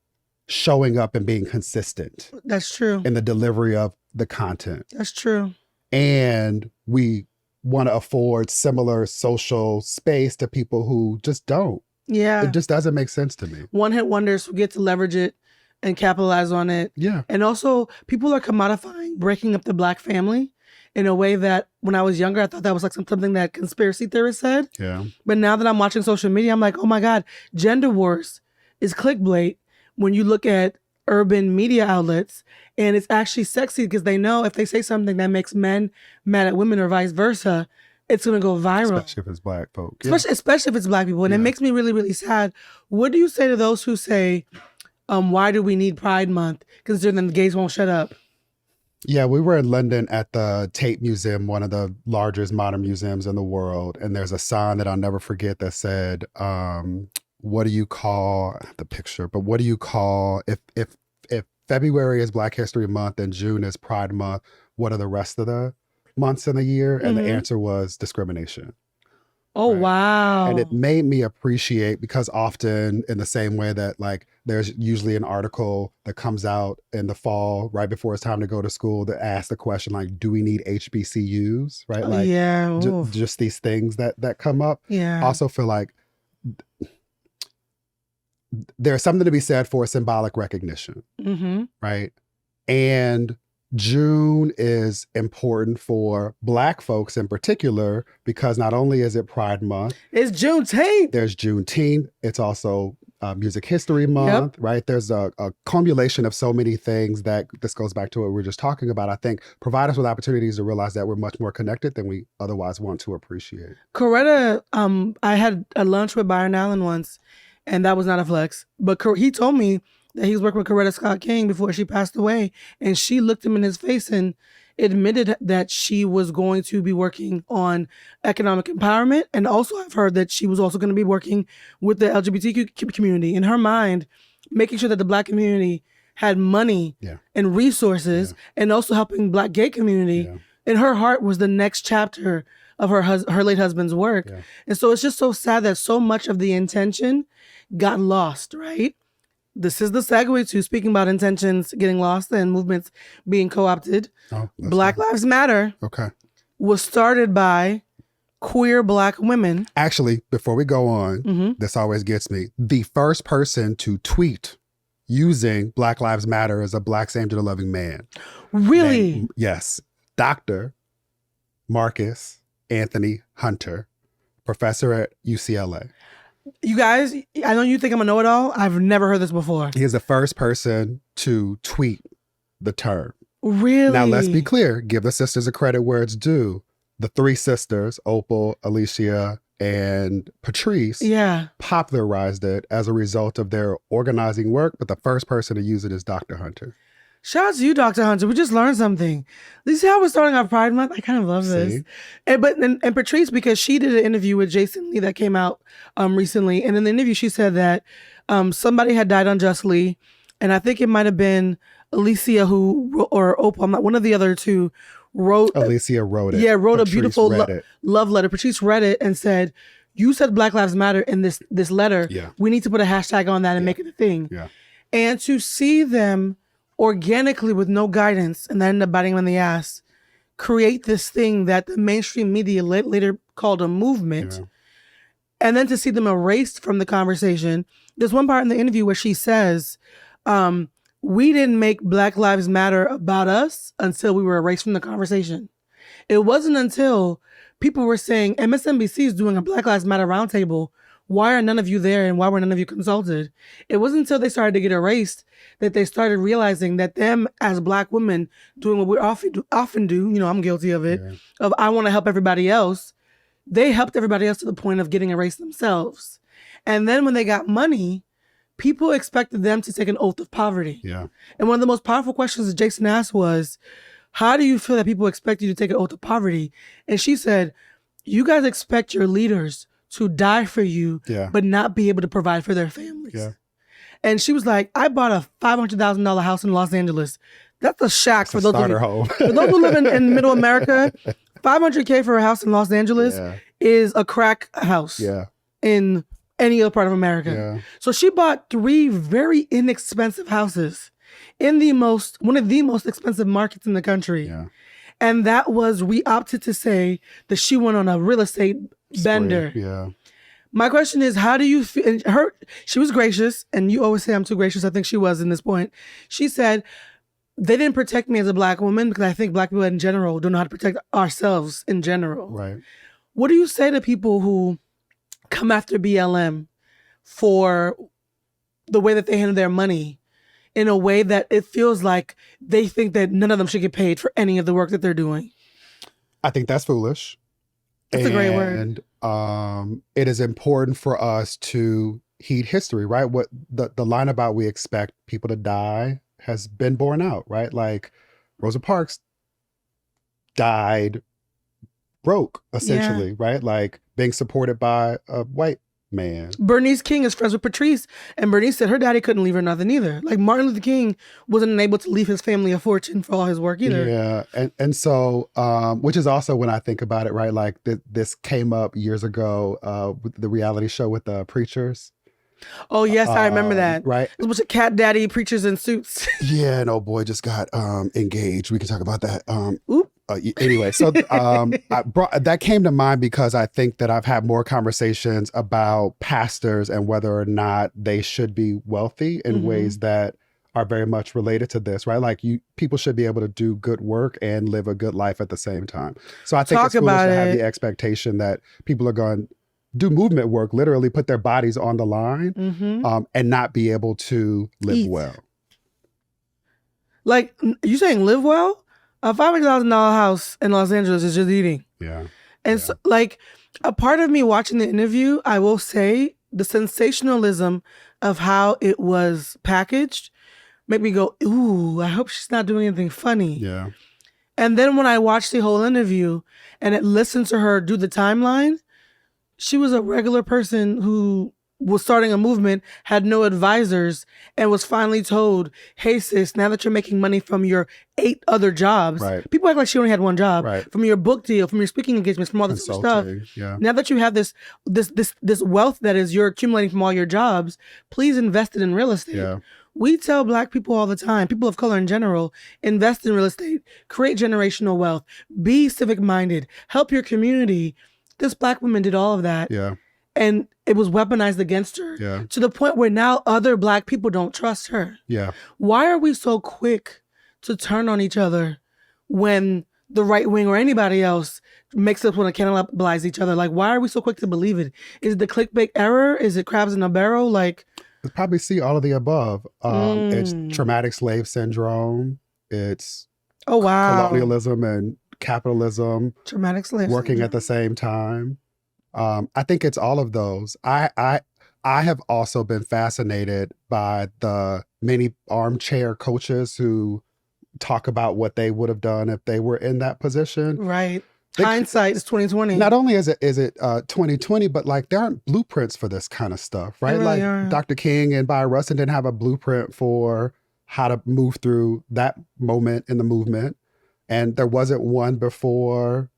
showing up and being consistent. That's true. In the delivery of the content. That's true. And we want to afford similar social space to people who just don't. Yeah. It just doesn't make sense to me. One-hit wonders who get to leverage it and capitalize on it. Yeah. And also, people are commodifying, breaking up the Black family in a way that when I was younger, I thought that was like something that conspiracy theorists said. Yeah. But now that I'm watching social media, I'm like, oh my God, gender wars is clickbait when you look at urban media outlets, and it's actually sexy because they know if they say something that makes men mad at women or vice versa, it's going to go viral. Especially if it's Black folk. Especially if it's Black people. And it makes me really, really sad. What do you say to those who say, why do we need Pride Month? Considering the gays won't shut up. Yeah, we were in London at the Tate Museum, one of the largest modern museums in the world. And there's a sign that I'll never forget that said, what do you call, I have the picture, but what do you call, if February is Black History Month and June is Pride Month, what are the rest of the months in the year? And the answer was discrimination. Oh, right? Wow. And it made me appreciate, because often in the same way that like there's usually an article that comes out in the fall right before it's time to go to school that asks the question like, do we need HBCUs? Right? Like just these things that come up. Yeah. I also feel like there's something to be said for symbolic recognition, right? And June is important for Black folks in particular, because not only is it Pride Month. It's Juneteenth. There's Juneteenth. It's also Music History Month, right? There's a cumulation of so many things that this goes back to what we were just talking about. I think provide us with opportunities to realize that we're much more connected than we otherwise want to appreciate. Coretta, I had a lunch with Byron Allen once, and that was not a flex. But he told me that he was working with Coretta Scott King before she passed away. And she looked him in his face and admitted that she was going to be working on economic empowerment. And also I've heard that she was also going to be working with the LGBTQ community. In her mind, making sure that the Black community had money and resources and also helping Black gay community. In her heart was the next chapter of her late husband's work. And so it's just so sad that so much of the intention got lost, right? This is the segue to speaking about intentions getting lost and movements being co-opted. Black Lives Matter was started by queer Black women. Actually, before we go on, this always gets me. The first person to tweet using Black Lives Matter as a Black same-gender-loving man. Really? Yes. Dr. Marcus Anthony Hunter, professor at UCLA. You guys, I know you think I'm a know-it-all. I've never heard this before. He is the first person to tweet the term. Really? Now, let's be clear. Give the sisters a credit where it's due. The three sisters, Opal, Alicia, and Patrice, popularized it as a result of their organizing work, but the first person to use it is Dr. Hunter. Shout out to you, Dr. Hunter. We just learned something. You see how we're starting our Pride Month? I kind of love this. And Patrice, because she did an interview with Jason Lee that came out recently. And in the interview, she said that somebody had died unjustly. And I think it might have been Alicia or Opal, I'm not, one of the other two, wrote. Alicia wrote it. Yeah, wrote Patrice a beautiful love letter. Patrice read it and said, you said Black Lives Matter in this letter. Yeah. We need to put a hashtag on that and make it a thing. Yeah. And to see them organically with no guidance and then end up biting them in the ass, create this thing that the mainstream media later called a movement. Yeah. And then to see them erased from the conversation. There's one part in the interview where she says, we didn't make Black Lives Matter about us until we were erased from the conversation. It wasn't until people were saying, MSNBC is doing a Black Lives Matter roundtable. Why are none of you there and why were none of you consulted? It wasn't until they started to get erased that they started realizing that them as Black women doing what we often do, you know, I'm guilty of it, of I want to help everybody else. They helped everybody else to the point of getting erased themselves. And then when they got money, people expected them to take an oath of poverty. Yeah. And one of the most powerful questions that Jason asked was, how do you feel that people expect you to take an oath of poverty? And she said, you guys expect your leaders to die for you, but not be able to provide for their families. Yeah. And she was like, I bought a $500,000 house in Los Angeles. That's a shack for those who live in middle America. $500K for a house in Los Angeles is a crack house in any other part of America. Yeah. So she bought 3 very inexpensive houses in one of the most expensive markets in the country. Yeah. And that was, we opted to say that she went on a real estate bender. Yeah. My question is, how do you feel? She was gracious, and you always say I'm too gracious. I think she was in this point. She said, they didn't protect me as a Black woman because I think Black people in general don't know how to protect ourselves in general. Right. What do you say to people who come after BLM for the way that they handle their money in a way that it feels like they think that none of them should get paid for any of the work that they're doing? I think that's foolish. That's a great word. And it is important for us to heed history, right? What the line about we expect people to die has been borne out, right? Like Rosa Parks died broke, essentially, right? Like being supported by a white man. Bernice King is friends with Patrice, and Bernice said her daddy couldn't leave her nothing either. Like Martin Luther King wasn't able to leave his family a fortune for all his work either. Yeah, and so, which is also when I think about it, right? Like this came up years ago with the reality show with the preachers. Oh yes, I remember that. Right, it was a bunch of cat daddy preachers in suits. Yeah, and old boy just got engaged. We can talk about that. Oop. Anyway, so that came to mind because I think that I've had more conversations about pastors and whether or not they should be wealthy in ways that are very much related to this, right? Like people should be able to do good work and live a good life at the same time. So I think it's foolish to have the expectation that people are going to do movement work, literally put their bodies on the line and not be able to live well. Like, you saying live well? A $500,000 house in Los Angeles is just eating. Yeah. And so, like, a part of me watching the interview, I will say the sensationalism of how it was packaged made me go, ooh, I hope she's not doing anything funny. Yeah. And then when I watched the whole interview and it listened to her do the timeline, she was a regular person who was starting a movement, had no advisors, and was finally told, hey sis, now that you're making money from your 8 other jobs, people act like she only had one job, from your book deal, from your speaking engagements, from all this other stuff. Now that you have this wealth that is you're accumulating from all your jobs, please invest it in real estate. We tell Black people all the time, people of color in general, invest in real estate, create generational wealth, be civic minded, help your community. This Black woman did all of that. And it was weaponized against her to the point where now other Black people don't trust her. Why are we so quick to turn on each other when the right wing or anybody else makes us want to cannibalize each other? Like, why are we so quick to believe it? Is it the clickbait error? Is it crabs in a barrel? Like, it's probably see all of the above. It's traumatic slave syndrome. It's colonialism and capitalism. Traumatic slave working syndrome. At the same time. I think it's all of those. I have also been fascinated by the many armchair coaches who talk about what they would have done if they were in that position. Right. Hindsight is 2020. Not only is it 2020, but like there aren't blueprints for this kind of stuff, right? Really like Dr. King and Bayard Rustin didn't have a blueprint for how to move through that moment in the movement. And there wasn't one before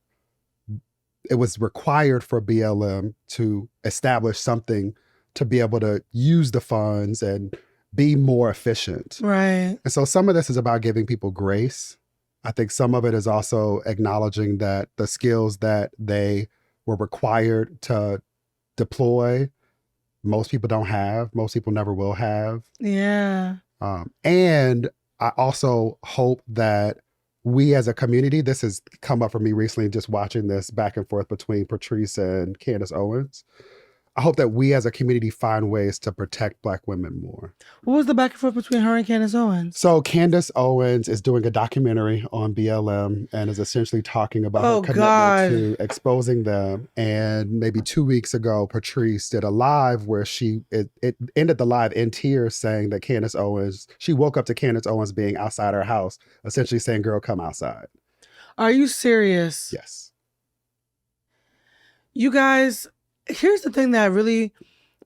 it was required for BLM to establish something to be able to use the funds and be more efficient. Right. And so some of this is about giving people grace. I think some of it is also acknowledging that the skills that they were required to deploy, most people don't have, most people never will have. Yeah. And I also hope that we as a community, this has come up for me recently, just watching this back and forth between Patrice and Candace Owens. I hope that we as a community find ways to protect Black women more. What was the back and forth between her and Candace Owens? So Candace Owens is doing a documentary on BLM and is essentially talking about her commitment to exposing them. And maybe 2 weeks ago, Patrice did a live where it ended the live in tears saying that Candace Owens, she woke up to Candace Owens being outside her house, essentially saying, girl, come outside. Are you serious? Yes. You guys... Here's the thing that really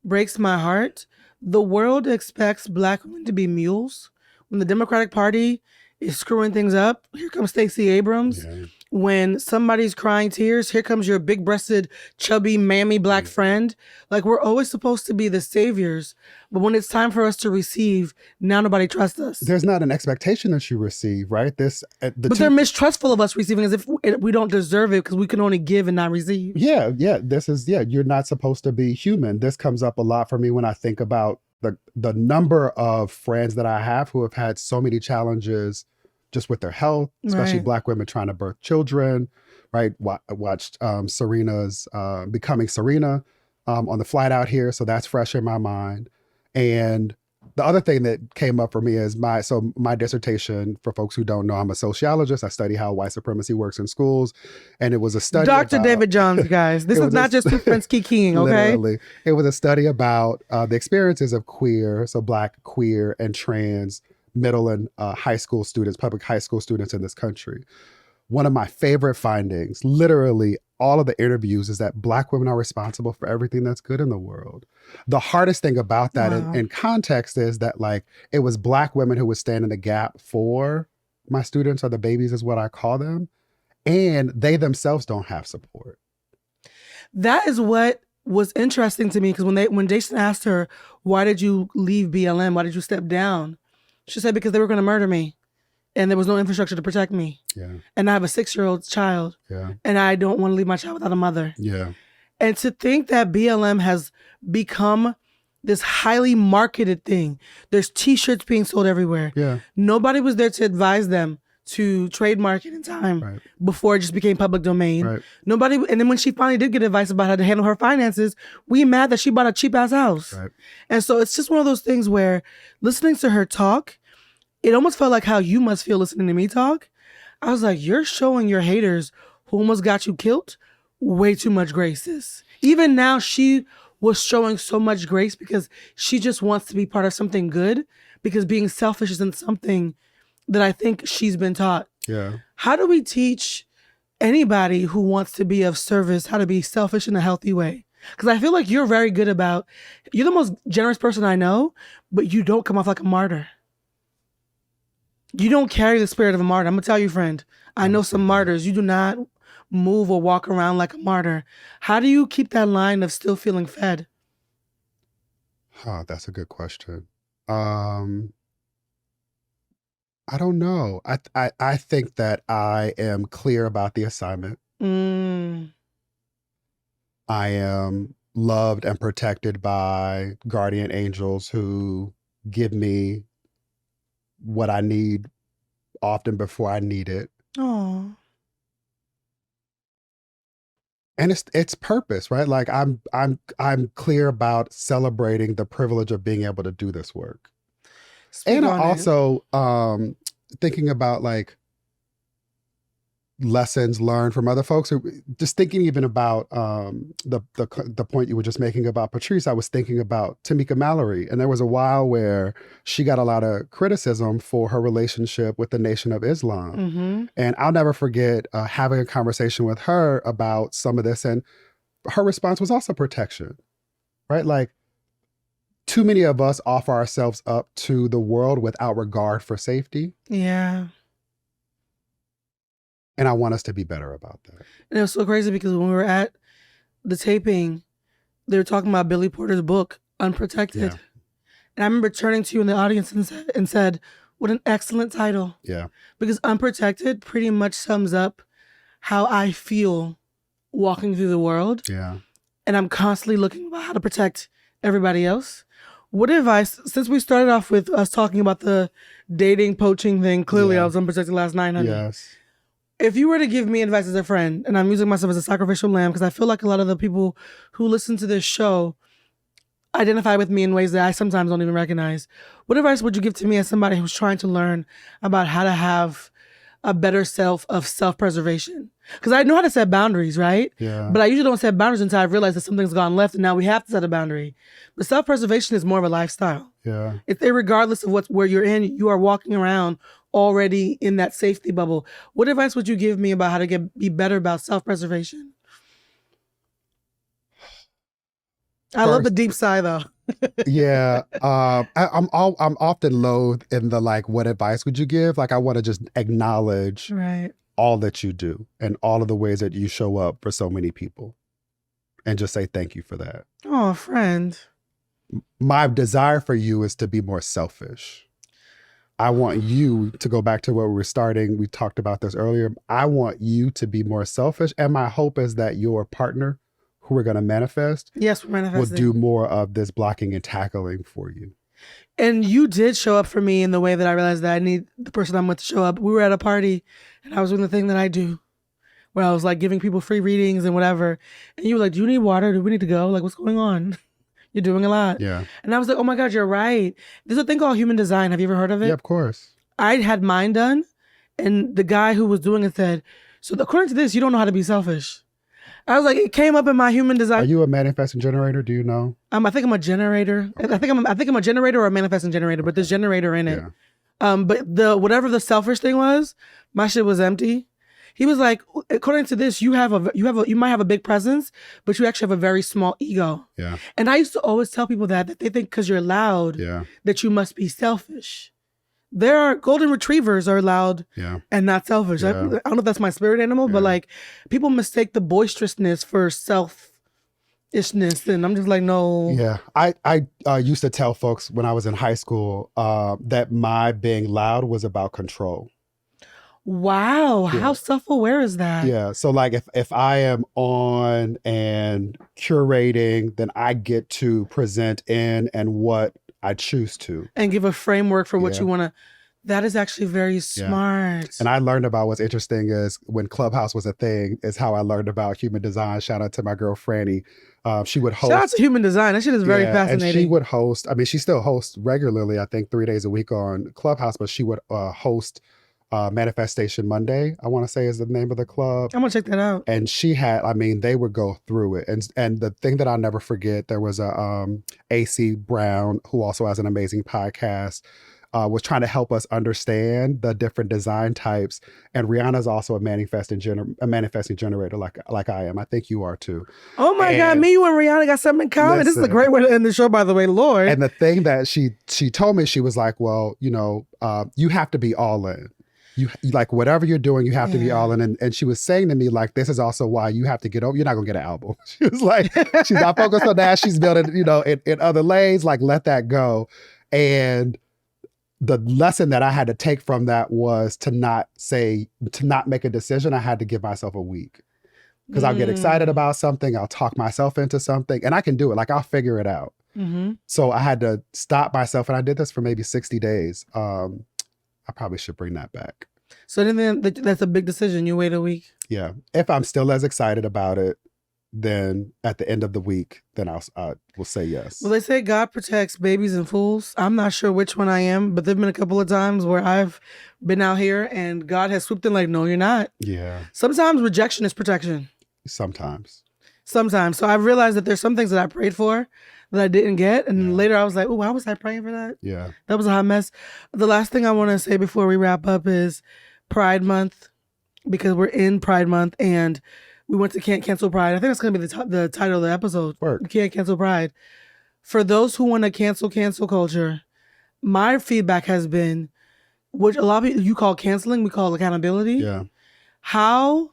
breaks my heart. The world expects Black women to be mules. When the Democratic Party is screwing things up, here comes Stacey Abrams. Yeah. When somebody's crying tears, here comes your big-breasted, chubby, mammy Black friend. Like, we're always supposed to be the saviors. But when it's time for us to receive, now nobody trusts us. There's not an expectation that you receive, right? They're mistrustful of us receiving as if we don't deserve it because we can only give and not receive. Yeah. You're not supposed to be human. This comes up a lot for me when I think about the number of friends that I have who have had so many challenges just with their health, especially Black women trying to birth children, right? I watched Serena's Becoming Serena on the flight out here. So that's fresh in my mind. And the other thing that came up for me is my dissertation, for folks who don't know, I'm a sociologist. I study how white supremacy works in schools. And it was a study Dr. David Jones, guys. This is not just two friends kikiing, okay? Literally. It was a study about the experiences of queer, so Black, queer, and trans middle and high school students, public high school students in this country. One of my favorite findings, literally all of the interviews, is that Black women are responsible for everything that's good in the world. The hardest thing about that in context is that like it was Black women who would stand in the gap for my students, or the babies is what I call them, and they themselves don't have support. That is what was interesting to me, because when Jason asked her, why did you leave BLM? Why did you step down? She said, because they were going to murder me and there was no infrastructure to protect me. Yeah. And I have a 6-year-old child. Yeah. And I don't want to leave my child without a mother. Yeah. And to think that BLM has become this highly marketed thing. There's t-shirts being sold everywhere. Yeah. Nobody was there to advise them to trademark it in time before it just became public domain. Right. Nobody, and then when she finally did get advice about how to handle her finances, we mad that she bought a cheap ass house. Right. And so it's just one of those things where listening to her talk, it almost felt like how you must feel listening to me talk. I was like, you're showing your haters who almost got you killed way too much grace, sis. Even now, she was showing so much grace because she just wants to be part of something good, because being selfish isn't something that I think she's been taught. Yeah. How do we teach anybody who wants to be of service how to be selfish in a healthy way? Because I feel like you're very good about, you're the most generous person I know, but you don't come off like a martyr. You don't carry the spirit of a martyr. I'm going to tell you, friend, I know some martyrs. You do not move or walk around like a martyr. How do you keep that line of still feeling fed? That's a good question. I don't know. I think that I am clear about the assignment. I am loved and protected by guardian angels who give me what I need often before I need it. Oh. And it's purpose, right? Like I'm clear about celebrating the privilege of being able to do this work. And also thinking about like lessons learned from other folks. Just thinking even about the point you were just making about Patrice, I was thinking about Tamika Mallory. And there was a while where she got a lot of criticism for her relationship with the Nation of Islam. And I'll never forget having a conversation with her about some of this. And her response was also protection, right? Like, too many of us offer ourselves up to the world without regard for safety. Yeah. And I want us to be better about that. And it was so crazy because when we were at the taping, they were talking about Billy Porter's book, Unprotected. Yeah. And I remember turning to you in the audience and said, what an excellent title. Yeah. Because Unprotected pretty much sums up how I feel walking through the world. Yeah. And I'm constantly looking about how to protect everybody else. What advice, since we started off with us talking about the dating, poaching thing, clearly I was unprotected last night, honey. Yes. If you were to give me advice as a friend, and I'm using myself as a sacrificial lamb, because I feel like a lot of the people who listen to this show identify with me in ways that I sometimes don't even recognize. What advice would you give to me as somebody who's trying to learn about how to have a better self of self-preservation? Because I know how to set boundaries, right? Yeah. But I usually don't set boundaries until I've realized that something's gone left and now we have to set a boundary. But self-preservation is more of a lifestyle. Yeah. It's regardless of where you're in, you are walking around already in that safety bubble. What advice would you give me about how to be better about self-preservation? I love the deep sigh though. Yeah. I'm often loath in the like, what advice would you give? Like I want to just acknowledge all that you do and all of the ways that you show up for so many people and just say thank you for that. Oh, friend. My desire for you is to be more selfish. I want you to go back to where we were starting. We talked about this earlier. I want you to be more selfish. And my hope is that your partner, who we're going to manifest, will do more of this blocking and tackling for you. And you did show up for me in the way that I realized that I need the person I'm with to show up. We were at a party and I was doing the thing that I do where I was like giving people free readings and whatever. And you were like, do you need water? Do we need to go? Like, what's going on? You're doing a lot. Yeah. And I was like, oh my God, you're right. There's a thing called human design. Have you ever heard of it? Yeah, of course. I had mine done. And the guy who was doing it said, so according to this, you don't know how to be selfish. I was like, it came up in my human design. Are you a manifesting generator? Do you know? I think I'm a generator. Okay. I think I'm a generator or a manifesting generator, but there's generator in it. Yeah. But whatever the selfish thing was, my shit was empty. He was like, according to this, you might have a big presence, but you actually have a very small ego. Yeah. And I used to always tell people that they think because you're loud, that you must be selfish. There are golden retrievers are loud and not selfish. I don't know if that's my spirit animal, but like people mistake the boisterousness for selfishness, and I'm just like, no. Yeah, I used to tell folks when I was in high school that my being loud was about control. Wow, how self-aware is that? Yeah, so like if I am on and curating, then I get to present in and what I choose to. And give a framework for what you want to. That is actually very smart. And I learned about what's interesting is when Clubhouse was a thing, is how I learned about human design. Shout out to my girl, Franny. She would host. Shout out to human design. That shit is very fascinating. And she would host, I mean, she still hosts regularly, I think 3 days a week on Clubhouse, but she would host Manifestation Monday, I want to say is the name of the club. I'm gonna check that out. And she had, I mean, they would go through it. And the thing that I'll never forget, there was a AC Brown who also has an amazing podcast. was trying to help us understand the different design types. And Rihanna's also a manifesting generator like I am. I think you are too. Oh my God, me, you and Rihanna got something in common. Listen, this is a great way to end the show, by the way, Lord. And the thing that she told me, she was like, well, you have to be all in. You like whatever you're doing, you have to be all in. And she was saying to me, like, this is also why you have to get over. You're not gonna get an album. She was like, she's not focused on that. She's building, in other lanes. Like, let that go. And the lesson that I had to take from that was to not make a decision. I had to give myself a week, because I'll get excited about something. I'll talk myself into something, and I can do it. Like, I'll figure it out. So I had to stop myself, and I did this for maybe 60 days. I probably should bring that back. So then that's a big decision. You wait a week. Yeah. If I'm still as excited about it, then at the end of the week, then I will say yes. Well, they say God protects babies and fools. I'm not sure which one I am, but there've been a couple of times where I've been out here and God has swooped in like, no, you're not. Yeah. Sometimes rejection is protection. Sometimes. So I've realized that there's some things that I prayed for that I didn't get. And later I was like, oh, why was I praying for that? Yeah. That was a hot mess. The last thing I want to say before we wrap up is Pride Month, because we're in Pride Month and we went to Can't Cancel Pride. I think that's going to be the title of the episode. Work. Can't Cancel Pride. For those who want to cancel culture, my feedback has been, which a lot of people, you call canceling, we call accountability. Yeah. How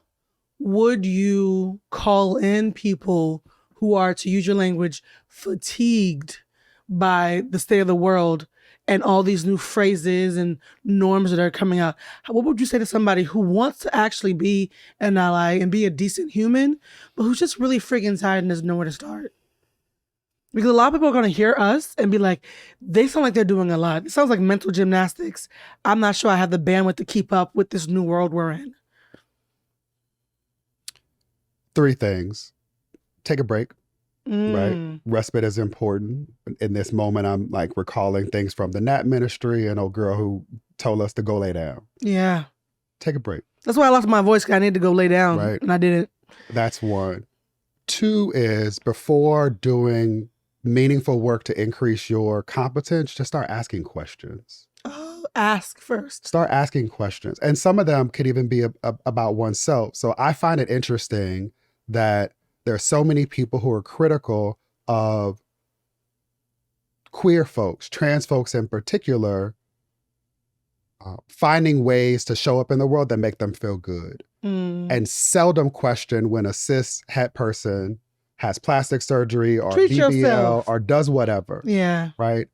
would you call in people who are, to use your language, fatigued by the state of the world and all these new phrases and norms that are coming out? What would you say to somebody who wants to actually be an ally and be a decent human, but who's just really freaking tired and doesn't know where to start? Because a lot of people are going to hear us and be like, they sound like they're doing a lot. It sounds like mental gymnastics. I'm not sure I have the bandwidth to keep up with this new world we're in. 3 things. Take a break, right? Respite is important. In this moment, I'm like recalling things from the NAP ministry and old girl who told us to go lay down. Yeah. Take a break. That's why I lost my voice, because I needed to go lay down, right? And I didn't. That's 1. 2 is, before doing meaningful work to increase your competence, just start asking questions. Oh, ask first. Start asking questions. And some of them could even be about oneself. So I find it interesting that there are so many people who are critical of queer folks, trans folks in particular, finding ways to show up in the world that make them feel good. And seldom question when a cis het person has plastic surgery or Treat BBL yourself. or does whatever. Yeah. Right?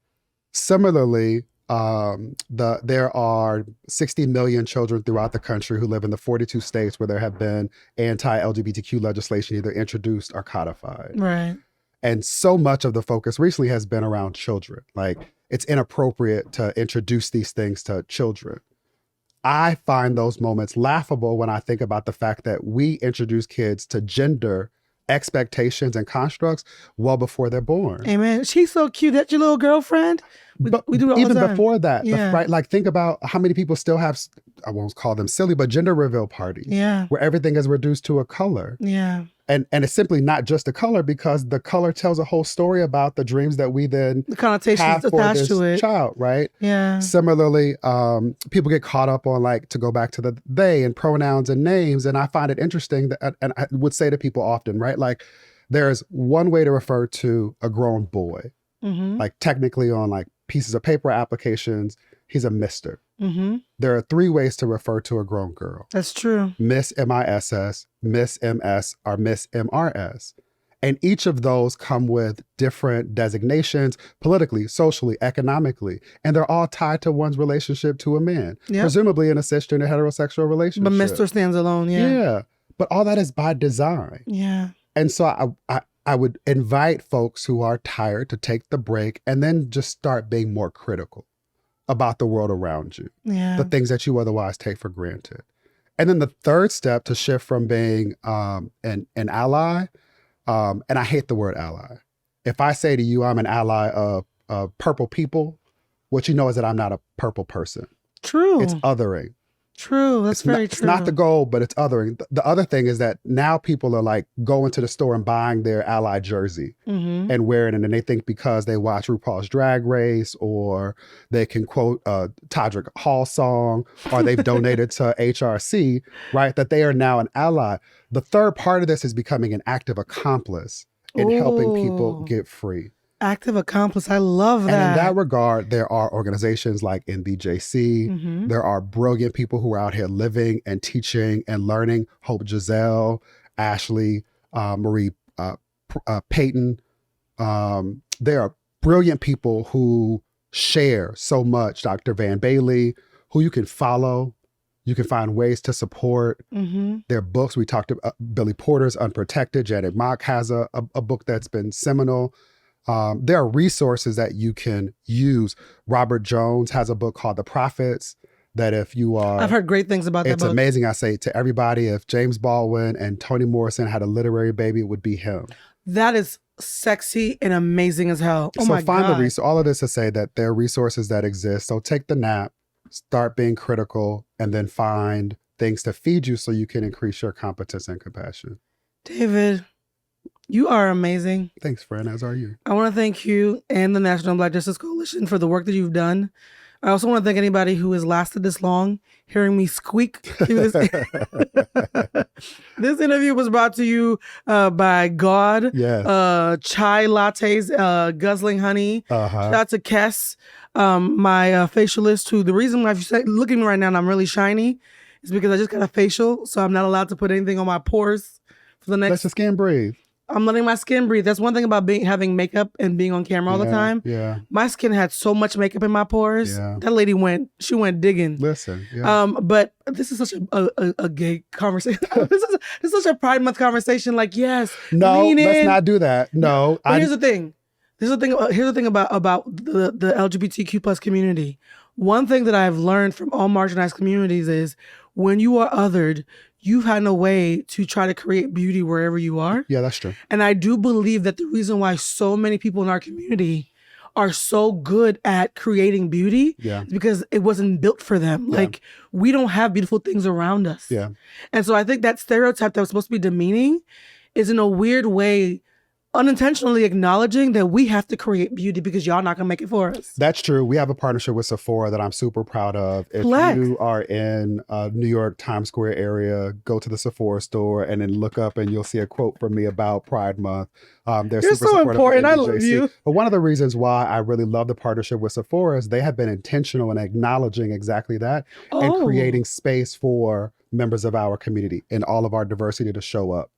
Similarly, there are 60 million children throughout the country who live in the 42 states where there have been anti-LGBTQ legislation either introduced or codified. Right. And so much of the focus recently has been around children. Like, it's inappropriate to introduce these things to children. I find those moments laughable when I think about the fact that we introduce kids to gender expectations and constructs well before they're born. Amen. She's so cute. That's your little girlfriend. We do it all even the time. Before that, Yeah. right? Like, think about how many people still have, I won't call them silly, but gender reveal parties. Yeah. Where everything is reduced to a color. Yeah. And it's simply not just a color, because the color tells a whole story about the dreams that we then The connotations have for attached this to it. child, right? Yeah. Similarly, people get caught up on, like, to go back to the they and pronouns and names. And I find it interesting that, and I would say to people often, right? Like, there's one way to refer to a grown boy. Like, technically on like pieces of paper applications, he's a Mr. There are 3 ways to refer to a grown girl. That's true. Miss MISS, Miss MS, or Miss MRS. And each of those come with different designations politically, socially, economically. And they're all tied to one's relationship to a man, presumably in a cisgender heterosexual relationship. But Mr. stands alone, yeah. Yeah. But all that is by design. Yeah. And so I would invite folks who are tired to take the break and then just start being more critical about the world around you, the things that you otherwise take for granted. And then the third step to shift from being an ally, and I hate the word ally. If I say to you, I'm an ally of purple people, what you know is that I'm not a purple person. True. It's othering. True. That's very true. It's not the goal, but it's othering. The other thing is that now people are like going to the store and buying their ally jersey and wearing it. And they think because they watch RuPaul's Drag Race or they can quote a Todrick Hall song or they've donated to HRC, right, that they are now an ally. The third part of this is becoming an active accomplice in helping people get free. Active accomplice. I love that. And in that regard, there are organizations like NBJC. There are brilliant people who are out here living and teaching and learning. Hope Giselle, Ashley, Marie Payton. There are brilliant people who share so much. Dr. Van Bailey, who you can follow. You can find ways to support. Their books. We talked about Billy Porter's Unprotected. Janet Mock has a book that's been seminal. There are resources that you can use. Robert Jones has a book called The Prophets that if you are... I've heard great things about that book. It's amazing. I say to everybody, if James Baldwin and Toni Morrison had a literary baby, it would be him. That is sexy and amazing as hell. Oh my God. So find the resource. All of this to say that there are resources that exist. So take the nap, start being critical, and then find things to feed you so you can increase your competence and compassion. David... You are amazing. Thanks, friend. As are you. I want to thank you and the National Black Justice Coalition for the work that you've done. I also want to thank anybody who has lasted this long, hearing me squeak through this. This interview was brought to you by God, chai lattes, guzzling honey. Shout out to Kess, my facialist, who the reason why you look at me right now and I'm really shiny is because I just got a facial, so I'm not allowed to put anything on my pores for the next... Let your skin breathe. I'm letting my skin breathe. That's one thing about having makeup and being on camera all the time. Yeah. My skin had so much makeup in my pores. Yeah. That lady went digging. Listen. Yeah. But this is such a gay conversation. This is such a Pride Month conversation. Like, yes. No, let's not do that. No. But here's the thing. Here's the thing about the LGBTQ plus community. One thing that I've learned from all marginalized communities is when you are othered, you've had no way to try to create beauty wherever you are. Yeah, that's true. And I do believe that the reason why so many people in our community are so good at creating beauty is because it wasn't built for them. Yeah. Like, we don't have beautiful things around us. Yeah. And so I think that stereotype that was supposed to be demeaning is in a weird way unintentionally acknowledging that we have to create beauty because y'all not gonna make it for us. That's true. We have a partnership with Sephora that I'm super proud of. If you are in New York Times Square area, go to the Sephora store and then look up and you'll see a quote from me about Pride Month. They're You're super so important. I love you. But one of the reasons why I really love the partnership with Sephora is they have been intentional in acknowledging exactly that and creating space for members of our community and all of our diversity to show up.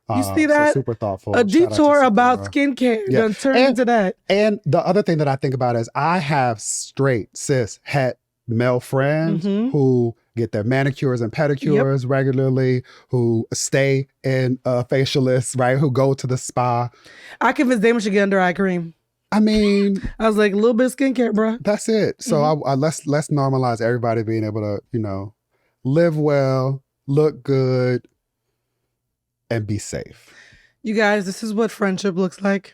You see that? So super thoughtful. A detour about skincare. Yeah. Turn into that. And the other thing that I think about is I have straight, cis, het male friends who get their manicures and pedicures regularly, who stay in facialists, right? Who go to the spa. I convinced Damon should get under eye cream. I mean, I was like, a little bit of skincare, bro. That's it. So let's normalize everybody being able to, live well, look good, and be safe. You guys, this is what friendship looks like.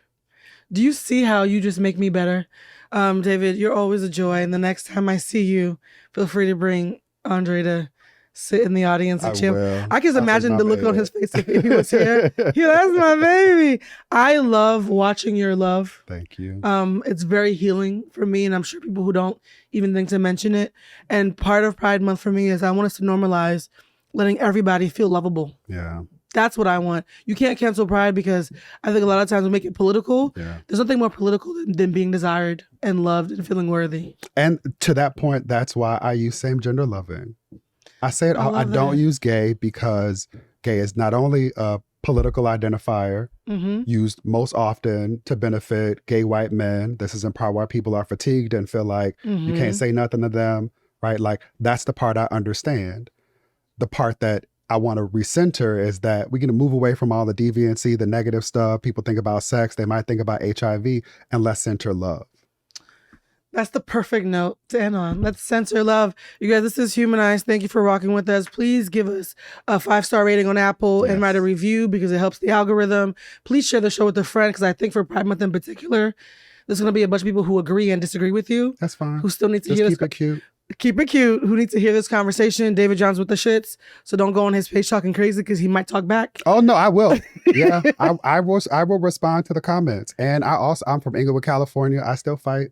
Do you see how you just make me better? David, you're always a joy. And the next time I see you, feel free to bring Andre to sit in the audience and chill. I can imagine the look on his face if he was here. Yeah, that's my baby. I love watching your love. Thank you. It's very healing for me, and I'm sure people who don't even think to mention it. And part of Pride Month for me is I want us to normalize letting everybody feel lovable. Yeah. That's what I want. You can't cancel Pride because I think a lot of times we make it political. Yeah. There's nothing more political than being desired and loved and feeling worthy. And to that point, that's why I use same gender loving. I say it, I don't use gay because gay is not only a political identifier used most often to benefit gay white men. This is in part why people are fatigued and feel like you can't say nothing to them, right? Like, that's the part I understand. The part that I want to recenter is that we're going to move away from all the deviancy, the negative stuff. People think about sex. They might think about HIV, and let's center love. That's the perfect note to end on. Let's center love. You guys, this is Humanized. Thank you for rocking with us. Please give us a 5-star rating on Apple and write a review because it helps the algorithm. Please share the show with a friend because I think for Pride Month in particular, there's going to be a bunch of people who agree and disagree with you. That's fine. Who still need to just hear keep it cute. Keep it cute. Who needs to hear this conversation? David John's with the shits. So don't go on his page talking crazy because he might talk back. Oh no, I will. Yeah, I will respond to the comments. And I'm from Inglewood, California. I still fight.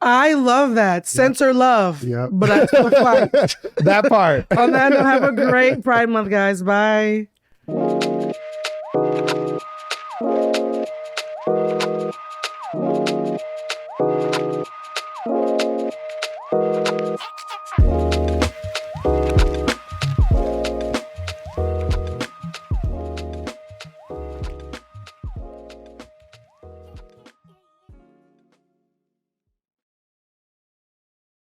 I love that. Censor love. Yeah. But I still fight. That part. On that note, have a great Pride Month, guys. Bye.